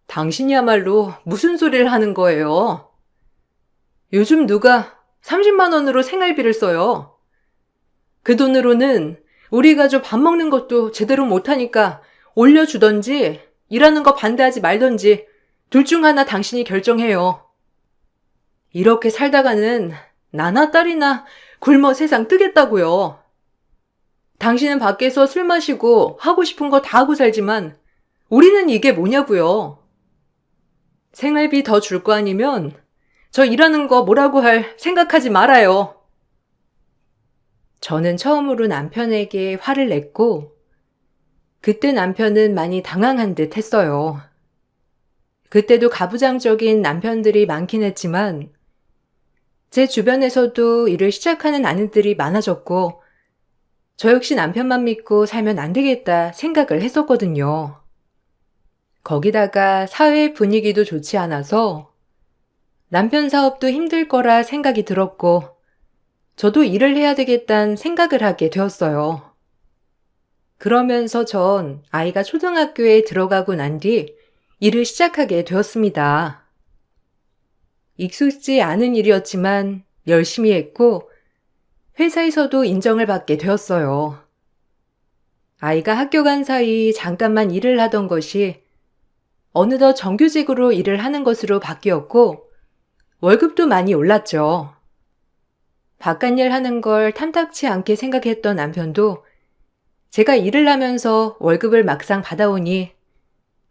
당신이야말로 무슨 소리를 하는 거예요? 요즘 누가 30만 원으로 생활비를 써요? 그 돈으로는 우리 가족 밥 먹는 것도 제대로 못하니까 올려주던지 일하는 거 반대하지 말던지 둘 중 하나 당신이 결정해요. 이렇게 살다가는 나나 딸이나 굶어 세상 뜨겠다고요. 당신은 밖에서 술 마시고 하고 싶은 거 다 하고 살지만 우리는 이게 뭐냐고요. 생활비 더 줄 거 아니면 저 일하는 거 뭐라고 할 생각하지 말아요. 저는 처음으로 남편에게 화를 냈고 그때 남편은 많이 당황한 듯 했어요. 그때도 가부장적인 남편들이 많긴 했지만 제 주변에서도 일을 시작하는 아내들이 많아졌고 저 역시 남편만 믿고 살면 안 되겠다 생각을 했었거든요. 거기다가 사회 분위기도 좋지 않아서 남편 사업도 힘들 거라 생각이 들었고 저도 일을 해야 되겠다는 생각을 하게 되었어요. 그러면서 전 아이가 초등학교에 들어가고 난 뒤 일을 시작하게 되었습니다. 익숙지 않은 일이었지만 열심히 했고 회사에서도 인정을 받게 되었어요. 아이가 학교 간 사이 잠깐만 일을 하던 것이 어느덧 정규직으로 일을 하는 것으로 바뀌었고 월급도 많이 올랐죠. 바깥일 하는 걸 탐탁치 않게 생각했던 남편도 제가 일을 하면서 월급을 막상 받아오니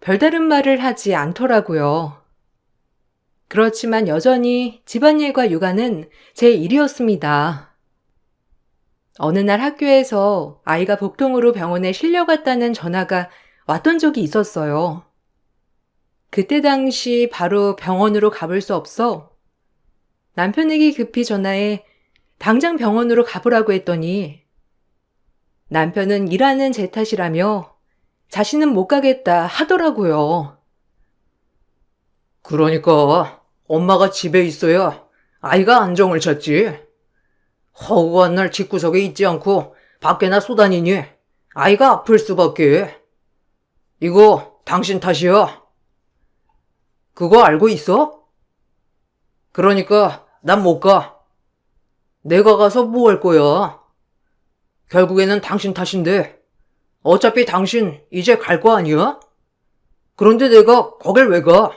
별다른 말을 하지 않더라고요. 그렇지만 여전히 집안일과 육아는 제 일이었습니다. 어느 날 학교에서 아이가 복통으로 병원에 실려갔다는 전화가 왔던 적이 있었어요. 그때 당시 바로 병원으로 가볼 수 없어 남편에게 급히 전화해 당장 병원으로 가보라고 했더니 남편은 일하는 제 탓이라며 자신은 못 가겠다 하더라고요. 그러니까 엄마가 집에 있어야 아이가 안정을 찾지. 허구한 날 집구석에 있지 않고 밖에나 쏘다니니 아이가 아플 수밖에. 이거 당신 탓이야. 그거 알고 있어? 그러니까 난 못 가. 내가 가서 뭐 할 거야? 결국에는 당신 탓인데 어차피 당신 이제 갈 거 아니야? 그런데 내가 거길 왜 가?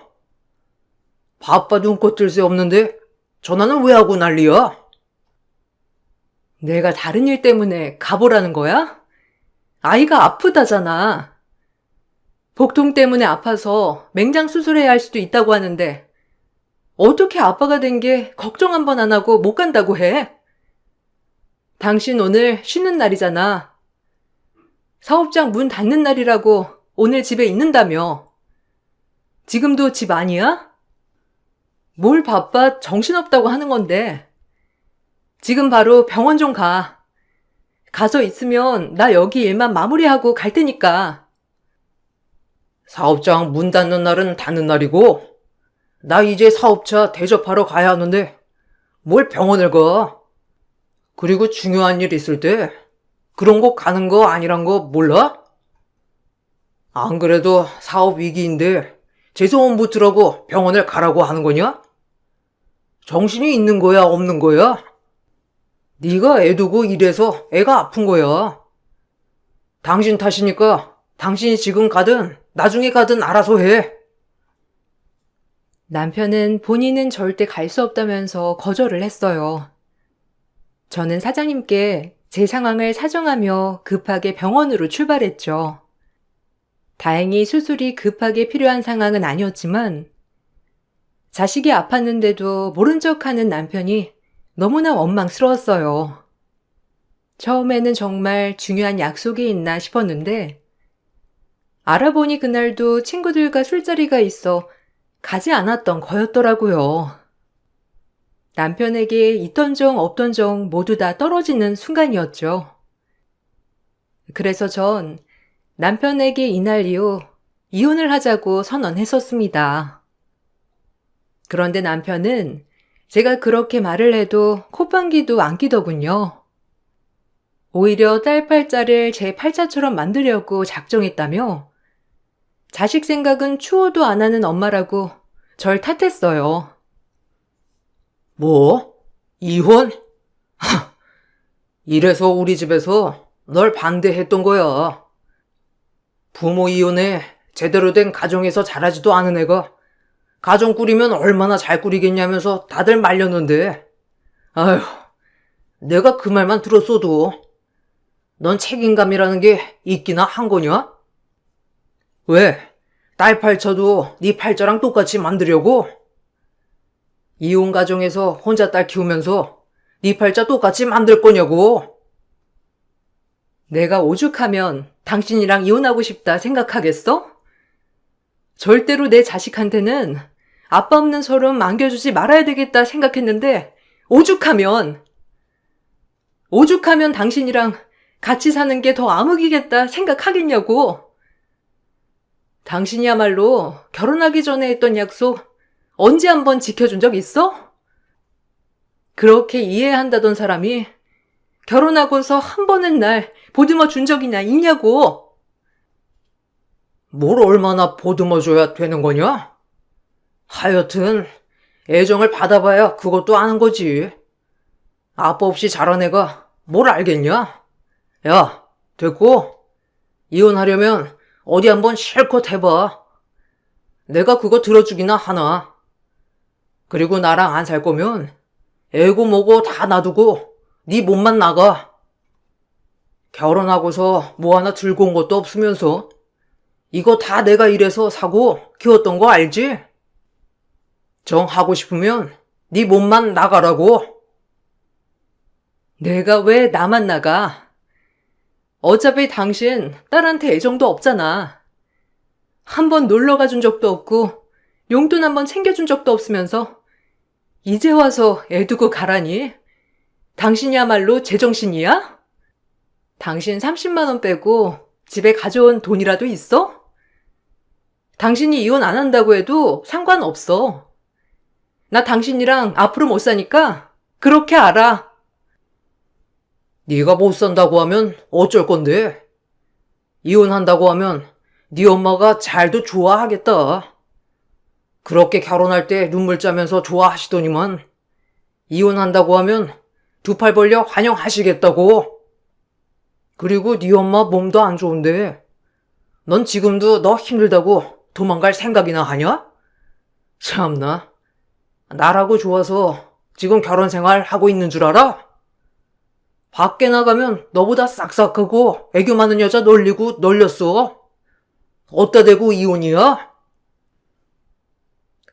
바빠 눈꽃 뜰 새 없는데 전화는 왜 하고 난리야? 내가 다른 일 때문에 가보라는 거야? 아이가 아프다잖아. 복통 때문에 아파서 맹장 수술해야 할 수도 있다고 하는데 어떻게 아빠가 된 게 걱정 한 번 안 하고 못 간다고 해? 당신 오늘 쉬는 날이잖아. 사업장 문 닫는 날이라고 오늘 집에 있는다며. 지금도 집 아니야? 뭘 바빠 정신없다고 하는 건데. 지금 바로 병원 좀 가. 가서 있으면 나 여기 일만 마무리하고 갈 테니까. 사업장 문 닫는 날은 닫는 날이고 나 이제 사업차 대접하러 가야 하는데 뭘 병원을 가? 그리고 중요한 일 있을 때 그런 거 가는 거 아니란 거 몰라? 안 그래도 사업 위기인데 재소원 붙으라고 병원을 가라고 하는 거냐? 정신이 있는 거야 없는 거야? 네가 애 두고 이래서 애가 아픈 거야. 당신 탓이니까 당신이 지금 가든 나중에 가든 알아서 해. 남편은 본인은 절대 갈 수 없다면서 거절을 했어요. 저는 사장님께 제 상황을 사정하며 급하게 병원으로 출발했죠. 다행히 수술이 급하게 필요한 상황은 아니었지만 자식이 아팠는데도 모른 척하는 남편이 너무나 원망스러웠어요. 처음에는 정말 중요한 약속이 있나 싶었는데 알아보니 그날도 친구들과 술자리가 있어 가지 않았던 거였더라고요. 남편에게 있던 정 없던 정 모두 다 떨어지는 순간이었죠. 그래서 전 남편에게 이날 이후 이혼을 하자고 선언했었습니다. 그런데 남편은 제가 그렇게 말을 해도 콧방귀도 안 끼더군요. 오히려 딸 팔자를 제 팔자처럼 만들려고 작정했다며 자식 생각은 추호도 안 하는 엄마라고 절 탓했어요. 뭐? 이혼? 이래서 우리 집에서 널 반대했던 거야. 부모 이혼에 제대로 된 가정에서 자라지도 않은 애가 가정 꾸리면 얼마나 잘 꾸리겠냐면서 다들 말렸는데, 아휴, 내가 그 말만 들었어도 넌 책임감이라는 게 있기나 한 거냐? 왜? 딸 팔자도 네 팔자랑 똑같이 만들려고? 이혼 가정에서 혼자 딸 키우면서 네 팔자 똑같이 만들 거냐고? 내가 오죽하면 당신이랑 이혼하고 싶다 생각하겠어? 절대로 내 자식한테는 아빠 없는 서름 안겨주지 말아야 되겠다 생각했는데 오죽하면 당신이랑 같이 사는 게 더 암흑이겠다 생각하겠냐고. 당신이야말로 결혼하기 전에 했던 약속 언제 한번 지켜준 적 있어? 그렇게 이해한다던 사람이 결혼하고서 한 번은 날 보듬어 준 적이나 있냐고. 뭘 얼마나 보듬어줘야 되는 거냐? 하여튼 애정을 받아봐야 그것도 아는 거지. 아빠 없이 자란 애가 뭘 알겠냐? 야, 됐고 이혼하려면 어디 한번 실컷 해봐. 내가 그거 들어주기나 하나. 그리고 나랑 안 살 거면 애고 뭐고 다 놔두고 네 몸만 나가. 결혼하고서 뭐 하나 들고 온 것도 없으면서 이거 다 내가 일해서 사고 키웠던 거 알지? 정 하고 싶으면 네 몸만 나가라고. 내가 왜 나만 나가? 어차피 당신 딸한테 애정도 없잖아. 한 번 놀러 가준 적도 없고 용돈 한 번 챙겨준 적도 없으면서 이제 와서 애 두고 가라니? 당신이야말로 제정신이야? 당신 30만 원 빼고 집에 가져온 돈이라도 있어? 당신이 이혼 안 한다고 해도 상관없어. 나 당신이랑 앞으로 못 사니까 그렇게 알아. 네가 못 산다고 하면 어쩔 건데? 이혼한다고 하면 네 엄마가 잘도 좋아하겠다. 그렇게 결혼할 때 눈물 짜면서 좋아하시더니만 이혼한다고 하면 두 팔 벌려 환영하시겠다고. 그리고 네 엄마 몸도 안 좋은데 넌 지금도 너 힘들다고 도망갈 생각이나 하냐? 참나. 나라고 좋아서 지금 결혼 생활 하고 있는 줄 알아? 밖에 나가면 너보다 싹싹하고 애교 많은 여자 놀리고 놀렸어. 어디다 대고 이혼이야?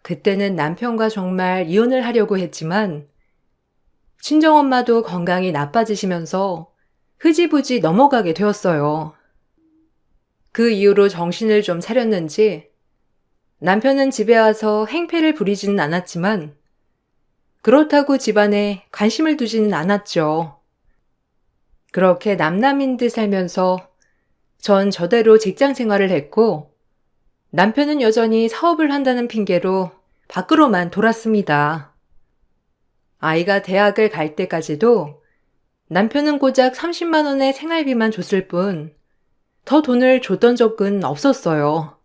그때는 남편과 정말 이혼을 하려고 했지만 친정엄마도 건강이 나빠지시면서 흐지부지 넘어가게 되었어요. 그 이후로 정신을 좀 차렸는지 남편은 집에 와서 행패를 부리지는 않았지만 그렇다고 집안에 관심을 두지는 않았죠. 그렇게 남남인 듯 살면서 전 저대로 직장 생활을 했고 남편은 여전히 사업을 한다는 핑계로 밖으로만 돌았습니다. 아이가 대학을 갈 때까지도 남편은 고작 30만 원의 생활비만 줬을 뿐 더 돈을 줬던 적은 없었어요.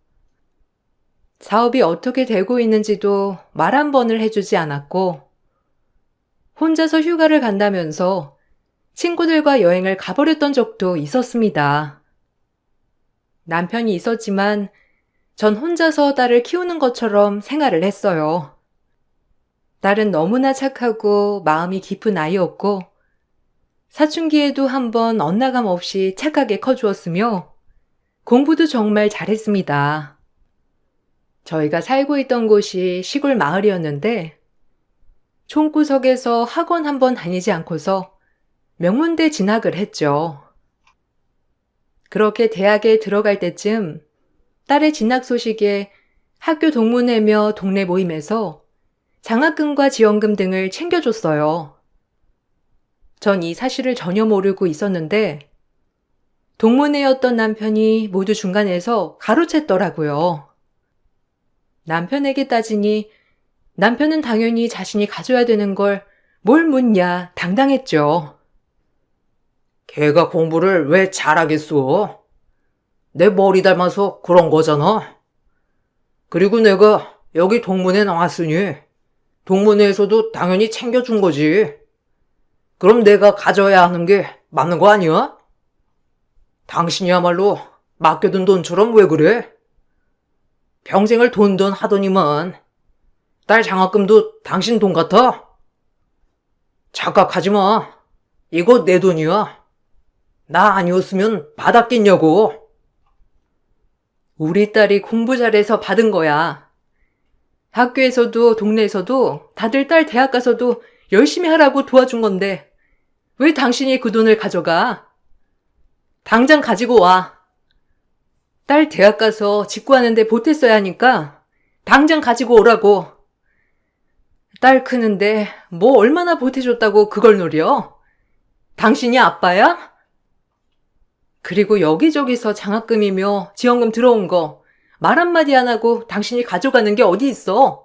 사업이 어떻게 되고 있는지도 말 한 번을 해주지 않았고 혼자서 휴가를 간다면서 친구들과 여행을 가버렸던 적도 있었습니다. 남편이 있었지만 전 혼자서 딸을 키우는 것처럼 생활을 했어요. 딸은 너무나 착하고 마음이 깊은 아이였고 사춘기에도 한번 엇나감 없이 착하게 커주었으며 공부도 정말 잘했습니다. 저희가 살고 있던 곳이 시골 마을이었는데 총구석에서 학원 한번 다니지 않고서 명문대 진학을 했죠. 그렇게 대학에 들어갈 때쯤 딸의 진학 소식에 학교 동문회며 동네 모임에서 장학금과 지원금 등을 챙겨줬어요. 전 이 사실을 전혀 모르고 있었는데 동문회였던 남편이 모두 중간에서 가로챘더라고요. 남편에게 따지니 남편은 당연히 자신이 가져야 되는 걸 뭘 묻냐 당당했죠. 걔가 공부를 왜 잘하겠어? 내 머리 닮아서 그런 거잖아. 그리고 내가 여기 동문회 나왔으니 동문회에서도 당연히 챙겨준 거지. 그럼 내가 가져야 하는 게 맞는 거 아니야? 당신이야말로 맡겨둔 돈처럼 왜 그래? 평생을 돈 하더니만 딸 장학금도 당신 돈 같아? 착각하지 마. 이거 내 돈이야. 나 아니었으면 받았겠냐고. 우리 딸이 공부 잘해서 받은 거야. 학교에서도 동네에서도 다들 딸 대학 가서도 열심히 하라고 도와준 건데 왜 당신이 그 돈을 가져가? 당장 가지고 와. 딸 대학 가서 직구하는데 보탰어야 하니까 당장 가지고 오라고. 딸 크는데 뭐 얼마나 보태줬다고 그걸 노려? 당신이 아빠야? 그리고 여기저기서 장학금이며 지원금 들어온 거 말 한마디 안 하고 당신이 가져가는 게 어디 있어?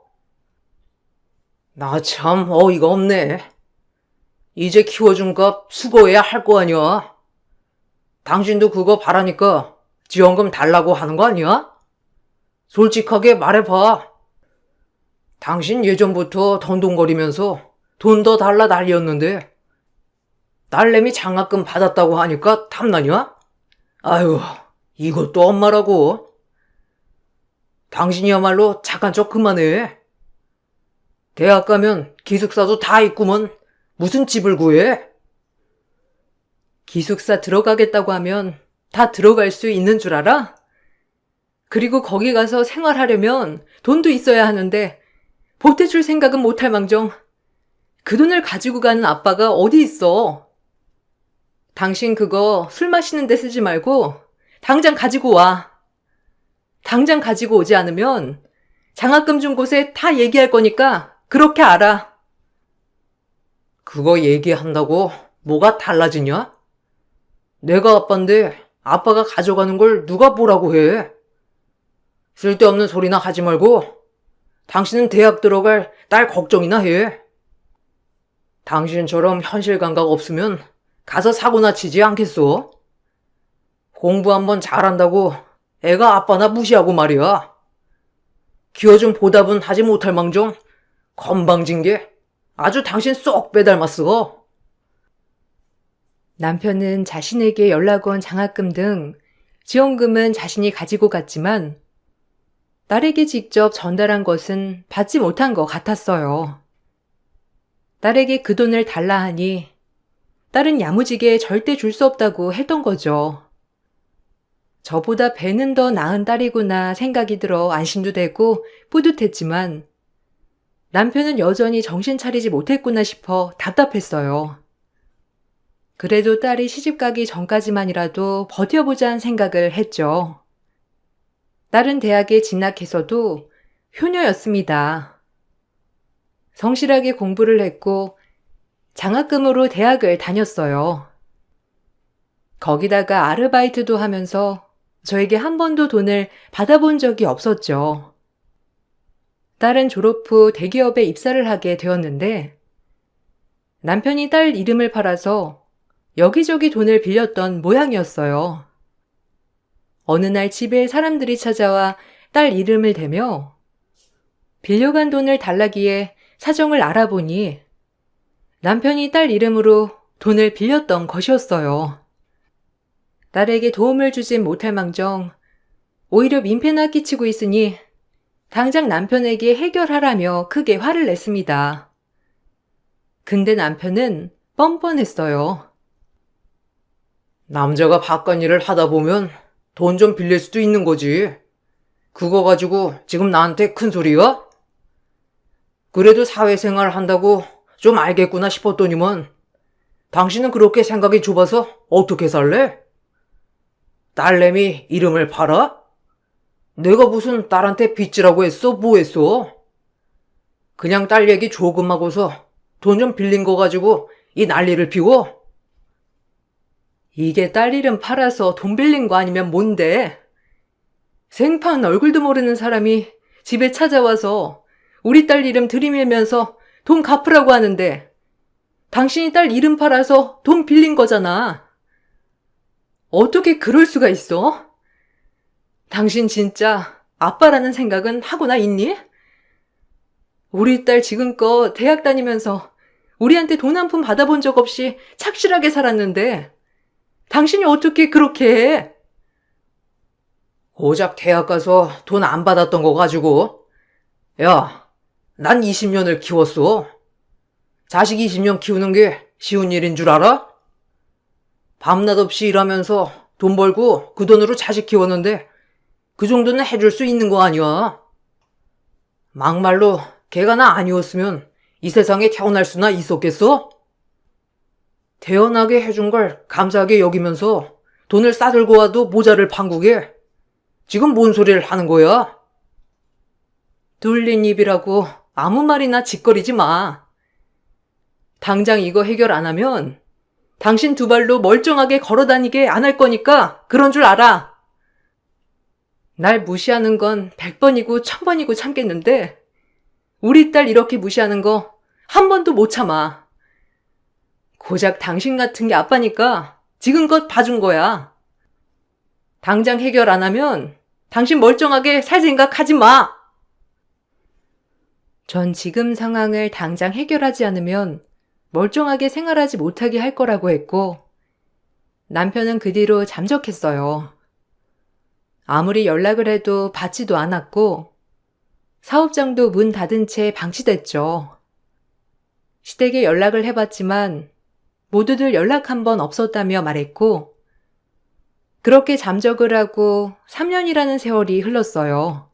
나 참 어이가 없네. 이제 키워준 값 수고해야 할 거 아니야. 당신도 그거 바라니까 지원금 달라고 하는 거 아니야? 솔직하게 말해봐. 당신 예전부터 던동거리면서 돈 더 달라 난리였는데 딸내미 장학금 받았다고 하니까 탐나냐? 아유, 이것도 엄마라고. 당신이야말로 착한 척 그만해. 대학 가면 기숙사도 다 있구먼. 무슨 집을 구해? 기숙사 들어가겠다고 하면 다 들어갈 수 있는 줄 알아? 그리고 거기 가서 생활하려면 돈도 있어야 하는데 보태줄 생각은 못할 망정 그 돈을 가지고 가는 아빠가 어디 있어. 당신 그거 술 마시는 데 쓰지 말고 당장 가지고 와. 당장 가지고 오지 않으면 장학금 준 곳에 다 얘기할 거니까 그렇게 알아. 그거 얘기한다고 뭐가 달라지냐? 내가 아빠인데 아빠가 가져가는 걸 누가 뭐라고 해? 쓸데없는 소리나 하지 말고 당신은 대학 들어갈 딸 걱정이나 해. 당신처럼 현실 감각 없으면 가서 사고나 치지 않겠어? 공부 한번 잘한다고 애가 아빠나 무시하고 말이야. 키워준 보답은 하지 못할 망정 건방진 게 아주 당신 쏙 빼닮았어. 남편은 자신에게 연락 온 장학금 등 지원금은 자신이 가지고 갔지만 딸에게 직접 전달한 것은 받지 못한 것 같았어요. 딸에게 그 돈을 달라 하니 딸은 야무지게 절대 줄 수 없다고 했던 거죠. 저보다 배는 더 나은 딸이구나 생각이 들어 안심도 되고 뿌듯했지만 남편은 여전히 정신 차리지 못했구나 싶어 답답했어요. 그래도 딸이 시집가기 전까지만이라도 버텨보자는 생각을 했죠. 딸은 대학에 진학해서도 효녀였습니다. 성실하게 공부를 했고 장학금으로 대학을 다녔어요. 거기다가 아르바이트도 하면서 저에게 한 번도 돈을 받아본 적이 없었죠. 딸은 졸업 후 대기업에 입사를 하게 되었는데 남편이 딸 이름을 팔아서 여기저기 돈을 빌렸던 모양이었어요. 어느 날 집에 사람들이 찾아와 딸 이름을 대며 빌려간 돈을 달라기에 사정을 알아보니 남편이 딸 이름으로 돈을 빌렸던 것이었어요. 딸에게 도움을 주진 못할 망정 오히려 민폐나 끼치고 있으니 당장 남편에게 해결하라며 크게 화를 냈습니다. 근데 남편은 뻔뻔했어요. 남자가 바깥 일을 하다 보면 돈 좀 빌릴 수도 있는 거지. 그거 가지고 지금 나한테 큰 소리야? 그래도 사회생활 한다고 좀 알겠구나 싶었더니만 당신은 그렇게 생각이 좁아서 어떻게 살래? 딸내미 이름을 팔아? 내가 무슨 딸한테 빚지라고 했어? 뭐 했어? 그냥 딸 얘기 조금 하고서 돈 좀 빌린 거 가지고 이 난리를 피워? 이게 딸 이름 팔아서 돈 빌린 거 아니면 뭔데? 생판 얼굴도 모르는 사람이 집에 찾아와서 우리 딸 이름 들이밀면서 돈 갚으라고 하는데 당신이 딸 이름 팔아서 돈 빌린 거잖아. 어떻게 그럴 수가 있어? 당신 진짜 아빠라는 생각은 하고나 있니? 우리 딸 지금껏 대학 다니면서 우리한테 돈 한 푼 받아본 적 없이 착실하게 살았는데 당신이 어떻게 그렇게 해? 고작 대학 가서 돈 안 받았던 거 가지고. 야, 난 20년을 키웠어. 자식 20년 키우는 게 쉬운 일인 줄 알아? 밤낮 없이 일하면서 돈 벌고 그 돈으로 자식 키웠는데 그 정도는 해줄 수 있는 거 아니야. 막말로 걔가 나 아니었으면 이 세상에 태어날 수나 있었겠어? 태어나게 해준 걸 감사하게 여기면서 돈을 싸들고 와도 모자를 판국에 지금 뭔 소리를 하는 거야? 둘린 입이라고 아무 말이나 짓거리지 마. 당장 이거 해결 안 하면 당신 두 발로 멀쩡하게 걸어다니게 안 할 거니까 그런 줄 알아. 날 무시하는 건 100번이고 1000번이고 참겠는데 우리 딸 이렇게 무시하는 거 한 번도 못 참아. 고작 당신 같은 게 아빠니까 지금껏 봐준 거야. 당장 해결 안 하면 당신 멀쩡하게 살 생각 하지 마. 전 지금 상황을 당장 해결하지 않으면 멀쩡하게 생활하지 못하게 할 거라고 했고 남편은 그 뒤로 잠적했어요. 아무리 연락을 해도 받지도 않았고 사업장도 문 닫은 채 방치됐죠. 시댁에 연락을 해봤지만 모두들 연락 한 번 없었다며 말했고 그렇게 잠적을 하고 3년이라는 세월이 흘렀어요.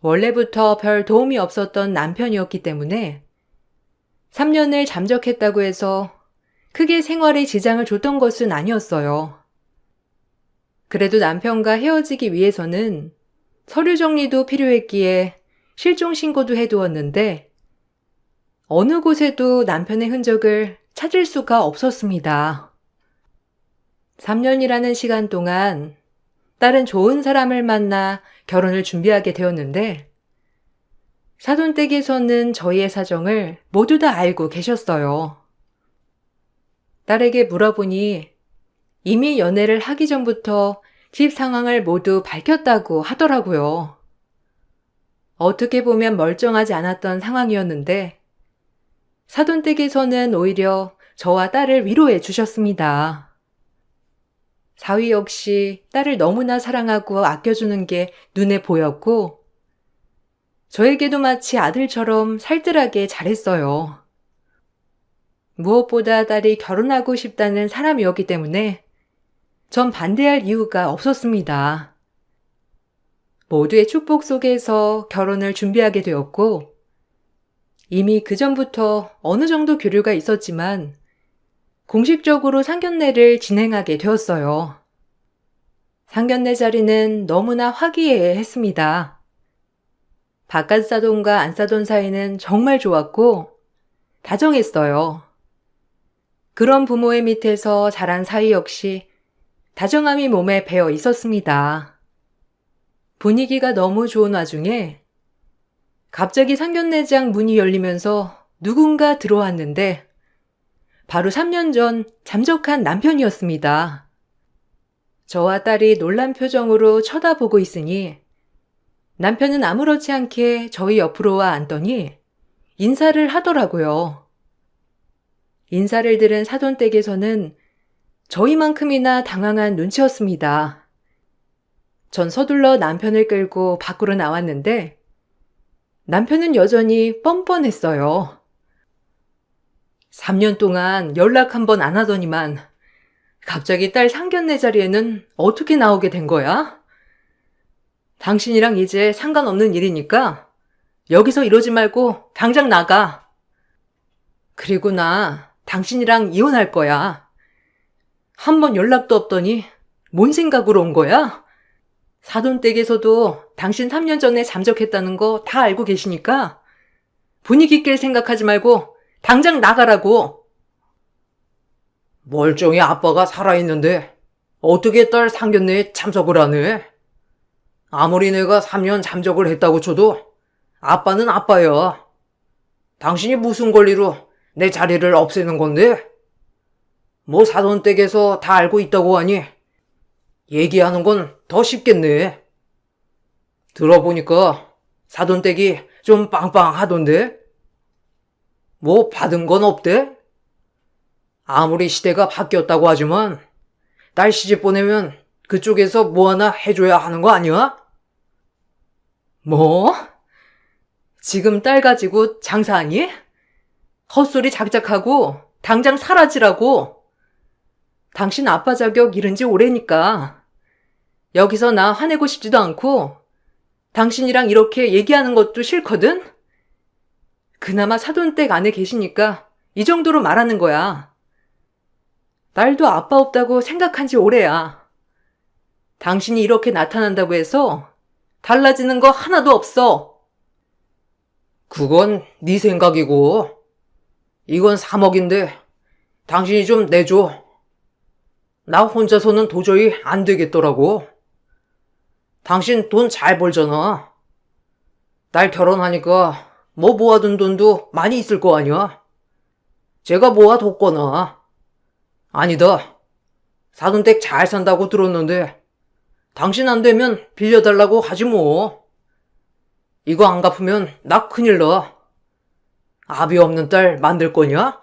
원래부터 별 도움이 없었던 남편이었기 때문에 3년을 잠적했다고 해서 크게 생활에 지장을 줬던 것은 아니었어요. 그래도 남편과 헤어지기 위해서는 서류 정리도 필요했기에 실종 신고도 해두었는데 어느 곳에도 남편의 흔적을 찾을 수가 없었습니다. 3년이라는 시간 동안 딸은 좋은 사람을 만나 결혼을 준비하게 되었는데 사돈댁에서는 저희의 사정을 모두 다 알고 계셨어요. 딸에게 물어보니 이미 연애를 하기 전부터 집 상황을 모두 밝혔다고 하더라고요. 어떻게 보면 멀쩡하지 않았던 상황이었는데 사돈댁에서는 오히려 저와 딸을 위로해 주셨습니다. 사위 역시 딸을 너무나 사랑하고 아껴주는 게 눈에 보였고 저에게도 마치 아들처럼 살뜰하게 잘했어요. 무엇보다 딸이 결혼하고 싶다는 사람이었기 때문에 전 반대할 이유가 없었습니다. 모두의 축복 속에서 결혼을 준비하게 되었고 이미 그전부터 어느 정도 교류가 있었지만 공식적으로 상견례를 진행하게 되었어요. 상견례 자리는 너무나 화기애애했습니다. 바깥 사돈과 안 사돈 사이는 정말 좋았고 다정했어요. 그런 부모의 밑에서 자란 사이 역시 다정함이 몸에 배어 있었습니다. 분위기가 너무 좋은 와중에 갑자기 상견례장 문이 열리면서 누군가 들어왔는데 바로 3년 전 잠적한 남편이었습니다. 저와 딸이 놀란 표정으로 쳐다보고 있으니 남편은 아무렇지 않게 저희 옆으로 와 앉더니 인사를 하더라고요. 인사를 들은 사돈댁에서는 저희만큼이나 당황한 눈치였습니다. 전 서둘러 남편을 끌고 밖으로 나왔는데 남편은 여전히 뻔뻔했어요. 3년 동안 연락 한 번 안 하더니만 갑자기 딸 상견례 자리에는 어떻게 나오게 된 거야? 당신이랑 이제 상관없는 일이니까 여기서 이러지 말고 당장 나가. 그리고 나 당신이랑 이혼할 거야. 한 번 연락도 없더니 뭔 생각으로 온 거야? 사돈댁에서도 당신 3년 전에 잠적했다는 거 다 알고 계시니까 분위기 깰 생각하지 말고 당장 나가라고. 멀쩡히 아빠가 살아있는데 어떻게 딸 상견례에 참석을 하네? 아무리 내가 3년 잠적을 했다고 쳐도 아빠는 아빠야. 당신이 무슨 권리로 내 자리를 없애는 건데? 뭐 사돈댁에서 다 알고 있다고 하니 얘기하는 건 더 쉽겠네. 들어보니까 사돈댁이 좀 빵빵하던데? 뭐 받은 건 없대? 아무리 시대가 바뀌었다고 하지만 딸 시집 보내면 그쪽에서 뭐 하나 해줘야 하는 거 아니야? 뭐? 지금 딸 가지고 장사하니? 헛소리 작작하고 당장 사라지라고. 당신 아빠 자격 잃은 지 오래니까 여기서 나 화내고 싶지도 않고 당신이랑 이렇게 얘기하는 것도 싫거든? 그나마 사돈댁 안에 계시니까 이 정도로 말하는 거야. 딸도 아빠 없다고 생각한 지 오래야. 당신이 이렇게 나타난다고 해서 달라지는 거 하나도 없어. 그건 네 생각이고 이건 3억인데 당신이 좀 내줘. 나 혼자서는 도저히 안 되겠더라고. 당신 돈 잘 벌잖아. 딸 결혼하니까 뭐 모아둔 돈도 많이 있을 거 아니야. 제가 모아뒀거나. 아니다. 사돈댁 잘 산다고 들었는데 당신 안 되면 빌려달라고 하지 뭐. 이거 안 갚으면 나 큰일 나. 아비 없는 딸 만들 거냐?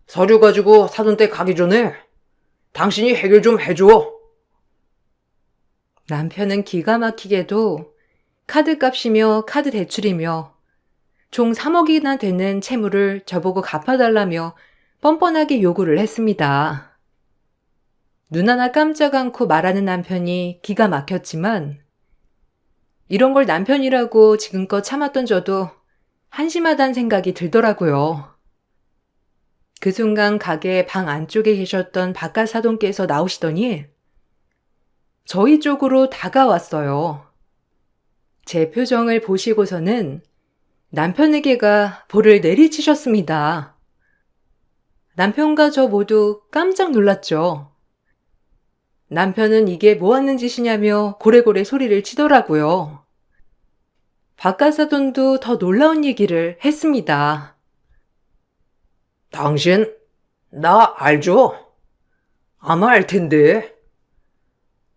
서류 가지고 사돈댁 가기 전에 당신이 해결 좀 해줘. 남편은 기가 막히게도 카드값이며 카드 대출이며 총 3억이나 되는 채무를 저보고 갚아달라며 뻔뻔하게 요구를 했습니다. 눈 하나 깜짝 않고 말하는 남편이 기가 막혔지만 이런 걸 남편이라고 지금껏 참았던 저도 한심하다는 생각이 들더라고요. 그 순간 가게 방 안쪽에 계셨던 바깥 사돈께서 나오시더니 저희 쪽으로 다가왔어요. 제 표정을 보시고서는 남편에게가 볼을 내리치셨습니다. 남편과 저 모두 깜짝 놀랐죠. 남편은 이게 뭐 하는 짓이냐며 고래고래 소리를 치더라고요. 바깥 사돈도 더 놀라운 얘기를 했습니다. 당신, 나 알죠? 아마 알 텐데.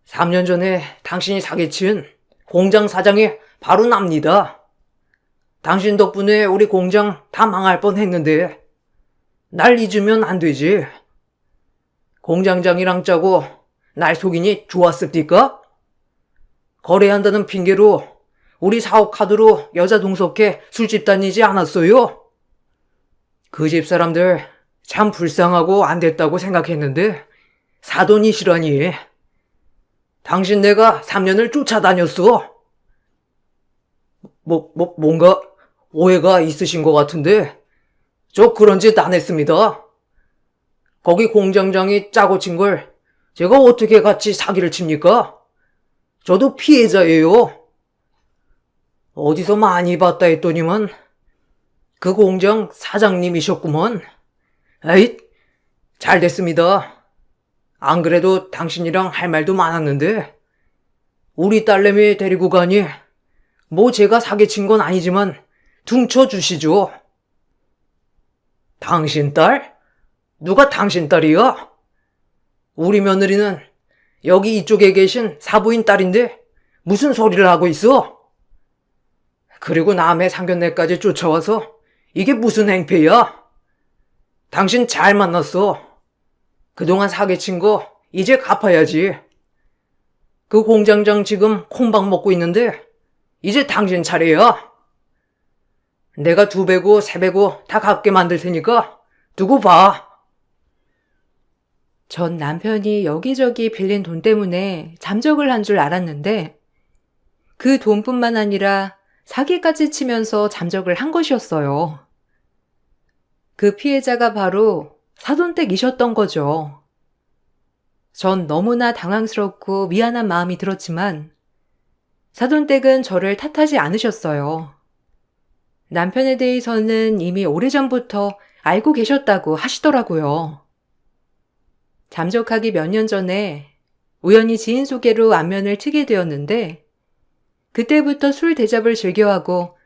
3년 전에 당신이 사기친 공장 사장이 바로 납니다. 당신 덕분에 우리 공장 다 망할 뻔 했는데, 날 잊으면 안 되지. 공장장이랑 짜고 날 속이니 좋았습니까? 거래한다는 핑계로 우리 사업 카드로 여자 동석해 술집 다니지 않았어요? 그 집 사람들 참 불쌍하고 안 됐다고 생각했는데 사돈이시라니. 당신 내가 3년을 쫓아다녔어. 뭔가 오해가 있으신 것 같은데 저 그런 짓 안 했습니다. 거기 공장장이 짜고 친 걸 제가 어떻게 같이 사기를 칩니까? 저도 피해자예요. 어디서 많이 봤다 했더니만 그 공장 사장님이셨구먼. 에잇, 잘 됐습니다. 안 그래도 당신이랑 할 말도 많았는데 우리 딸내미 데리고 가니 뭐 제가 사기친 건 아니지만 둥쳐주시죠. 당신 딸? 누가 당신 딸이야? 우리 며느리는 여기 이쪽에 계신 사부인 딸인데 무슨 소리를 하고 있어? 그리고 남의 상견례까지 쫓아와서 이게 무슨 행패야? 당신 잘 만났어. 그동안 사기친 거 이제 갚아야지. 그 공장장 지금 콩밥 먹고 있는데 이제 당신 차례야. 내가 2배고 3배고 다 갚게 만들 테니까 두고 봐. 전 남편이 여기저기 빌린 돈 때문에 잠적을 한 줄 알았는데 그 돈뿐만 아니라 사기까지 치면서 잠적을 한 것이었어요. 그 피해자가 바로 사돈댁이셨던 거죠. 전 너무나 당황스럽고 미안한 마음이 들었지만 사돈댁은 저를 탓하지 않으셨어요. 남편에 대해서는 이미 오래전부터 알고 계셨다고 하시더라고요. 잠적하기 몇 년 전에 우연히 지인 소개로 안면을 트게 되었는데 그때부터 술 대접을 즐겨하고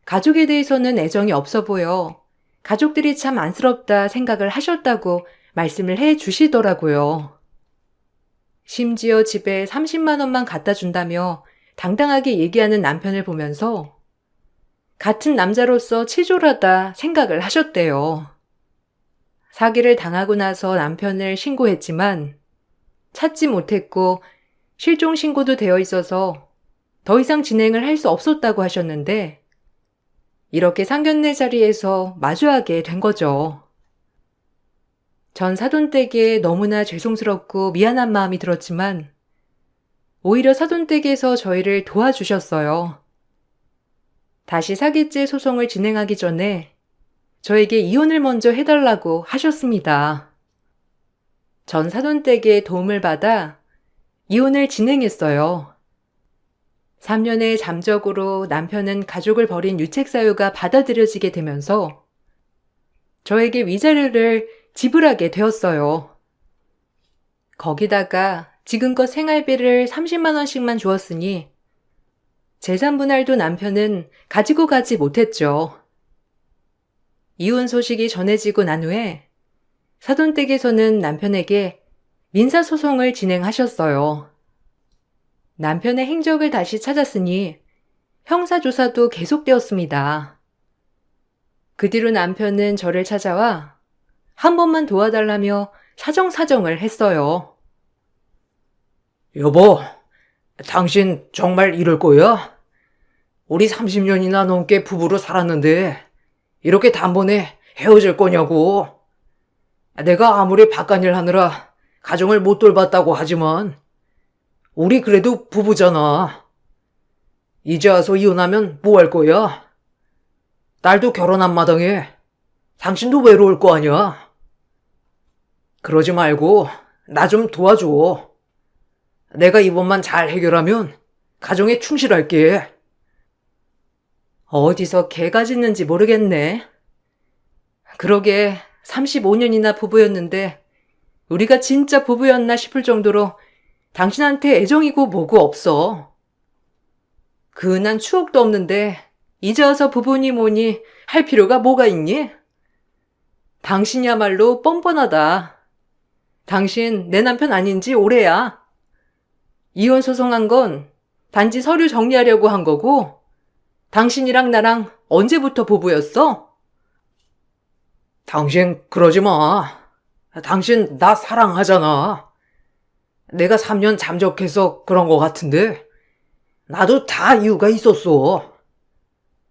가족에 대해서는 애정이 없어 보여 가족들이 참 안쓰럽다 생각을 하셨다고 말씀을 해 주시더라고요. 심지어 집에 30만 원만 갖다 준다며 당당하게 얘기하는 남편을 보면서 같은 남자로서 치졸하다 생각을 하셨대요. 사기를 당하고 나서 남편을 신고했지만 찾지 못했고 실종 신고도 되어 있어서 더 이상 진행을 할 수 없었다고 하셨는데 이렇게 상견례 자리에서 마주하게 된 거죠. 전 사돈댁에 너무나 죄송스럽고 미안한 마음이 들었지만 오히려 사돈댁에서 저희를 도와주셨어요. 다시 사기죄 소송을 진행하기 전에 저에게 이혼을 먼저 해달라고 하셨습니다. 전 사돈댁의 도움을 받아 이혼을 진행했어요. 3년의 잠적으로 남편은 가족을 버린 유책사유가 받아들여지게 되면서 저에게 위자료를 지불하게 되었어요. 거기다가 지금껏 생활비를 30만 원씩만 주었으니 재산 분할도 남편은 가지고 가지 못했죠. 이혼 소식이 전해지고 난 후에 사돈댁에서는 남편에게 민사소송을 진행하셨어요. 남편의 행적을 다시 찾았으니 형사조사도 계속되었습니다. 그 뒤로 남편은 저를 찾아와 한 번만 도와달라며 사정사정을 했어요. 여보, 당신 정말 이럴 거야? 우리 30년이나 넘게 부부로 살았는데 이렇게 단번에 헤어질 거냐고. 내가 아무리 바깥일 하느라 가정을 못 돌봤다고 하지만 우리 그래도 부부잖아. 이제 와서 이혼하면 뭐 할 거야? 딸도 결혼한 마당에 당신도 외로울 거 아니야? 그러지 말고 나 좀 도와줘. 내가 이번만 잘 해결하면 가정에 충실할게. 어디서 개가 짖는지 모르겠네. 그러게 35년이나 부부였는데 우리가 진짜 부부였나 싶을 정도로 당신한테 애정이고 뭐고 없어. 근한 추억도 없는데 이제 와서 부부니 뭐니 할 필요가 뭐가 있니? 당신이야말로 뻔뻔하다. 당신 내 남편 아닌 지 오래야. 이혼 소송한 건 단지 서류 정리하려고 한 거고 당신이랑 나랑 언제부터 부부였어? 당신 그러지 마. 당신 나 사랑하잖아. 내가 3년 잠적해서 그런 거 같은데 나도 다 이유가 있었어.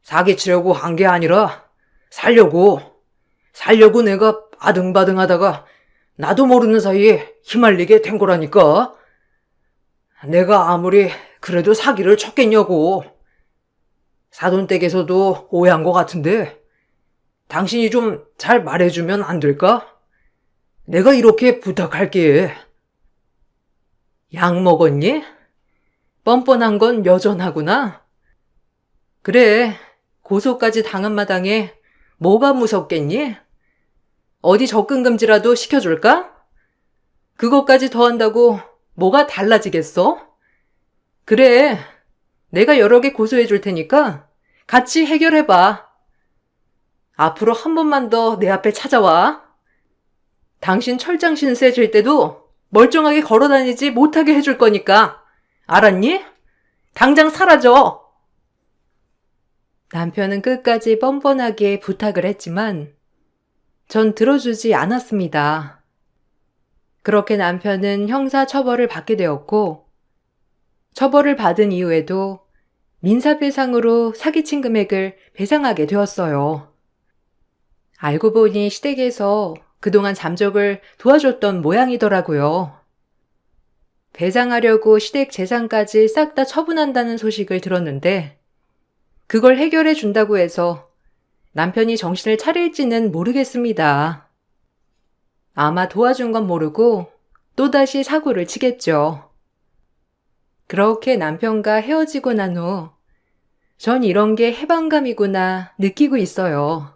사기치려고 한 게 아니라 살려고 내가 아등바등 하다가 나도 모르는 사이에 휘말리게 된 거라니까. 내가 아무리 그래도 사기를 쳤겠냐고. 사돈댁에서도 오해한 거 같은데 당신이 좀 잘 말해주면 안 될까? 내가 이렇게 부탁할게. 약 먹었니? 뻔뻔한 건 여전하구나. 그래, 고소까지 당한 마당에 뭐가 무섭겠니? 어디 접근금지라도 시켜줄까? 그것까지 더한다고 뭐가 달라지겠어? 그래, 내가 여러 개 고소해 줄 테니까 같이 해결해봐. 앞으로 한 번만 더 내 앞에 찾아와. 당신 철장 신세 질 때도 멀쩡하게 걸어다니지 못하게 해줄 거니까. 알았니? 당장 사라져. 남편은 끝까지 뻔뻔하게 부탁을 했지만 전 들어주지 않았습니다. 그렇게 남편은 형사 처벌을 받게 되었고 처벌을 받은 이후에도 민사배상으로 사기친 금액을 배상하게 되었어요. 알고 보니 시댁에서 그동안 잠적을 도와줬던 모양이더라고요. 배상하려고 시댁 재산까지 싹 다 처분한다는 소식을 들었는데 그걸 해결해 준다고 해서 남편이 정신을 차릴지는 모르겠습니다. 아마 도와준 건 모르고 또다시 사고를 치겠죠. 그렇게 남편과 헤어지고 난 후 전 이런 게 해방감이구나 느끼고 있어요.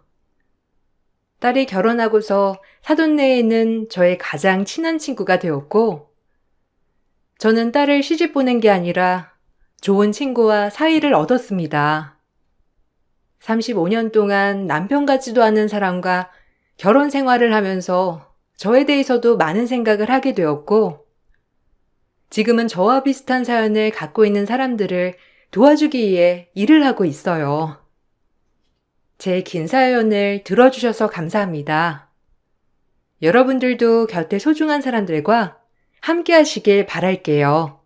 딸이 결혼하고서 사돈네에는 저의 가장 친한 친구가 되었고 저는 딸을 시집 보낸 게 아니라 좋은 친구와 사이를 얻었습니다. 35년 동안 남편 같지도 않은 사람과 결혼 생활을 하면서 저에 대해서도 많은 생각을 하게 되었고 지금은 저와 비슷한 사연을 갖고 있는 사람들을 도와주기 위해 일을 하고 있어요. 제 긴 사연을 들어주셔서 감사합니다. 여러분들도 곁에 소중한 사람들과 함께 하시길 바랄게요.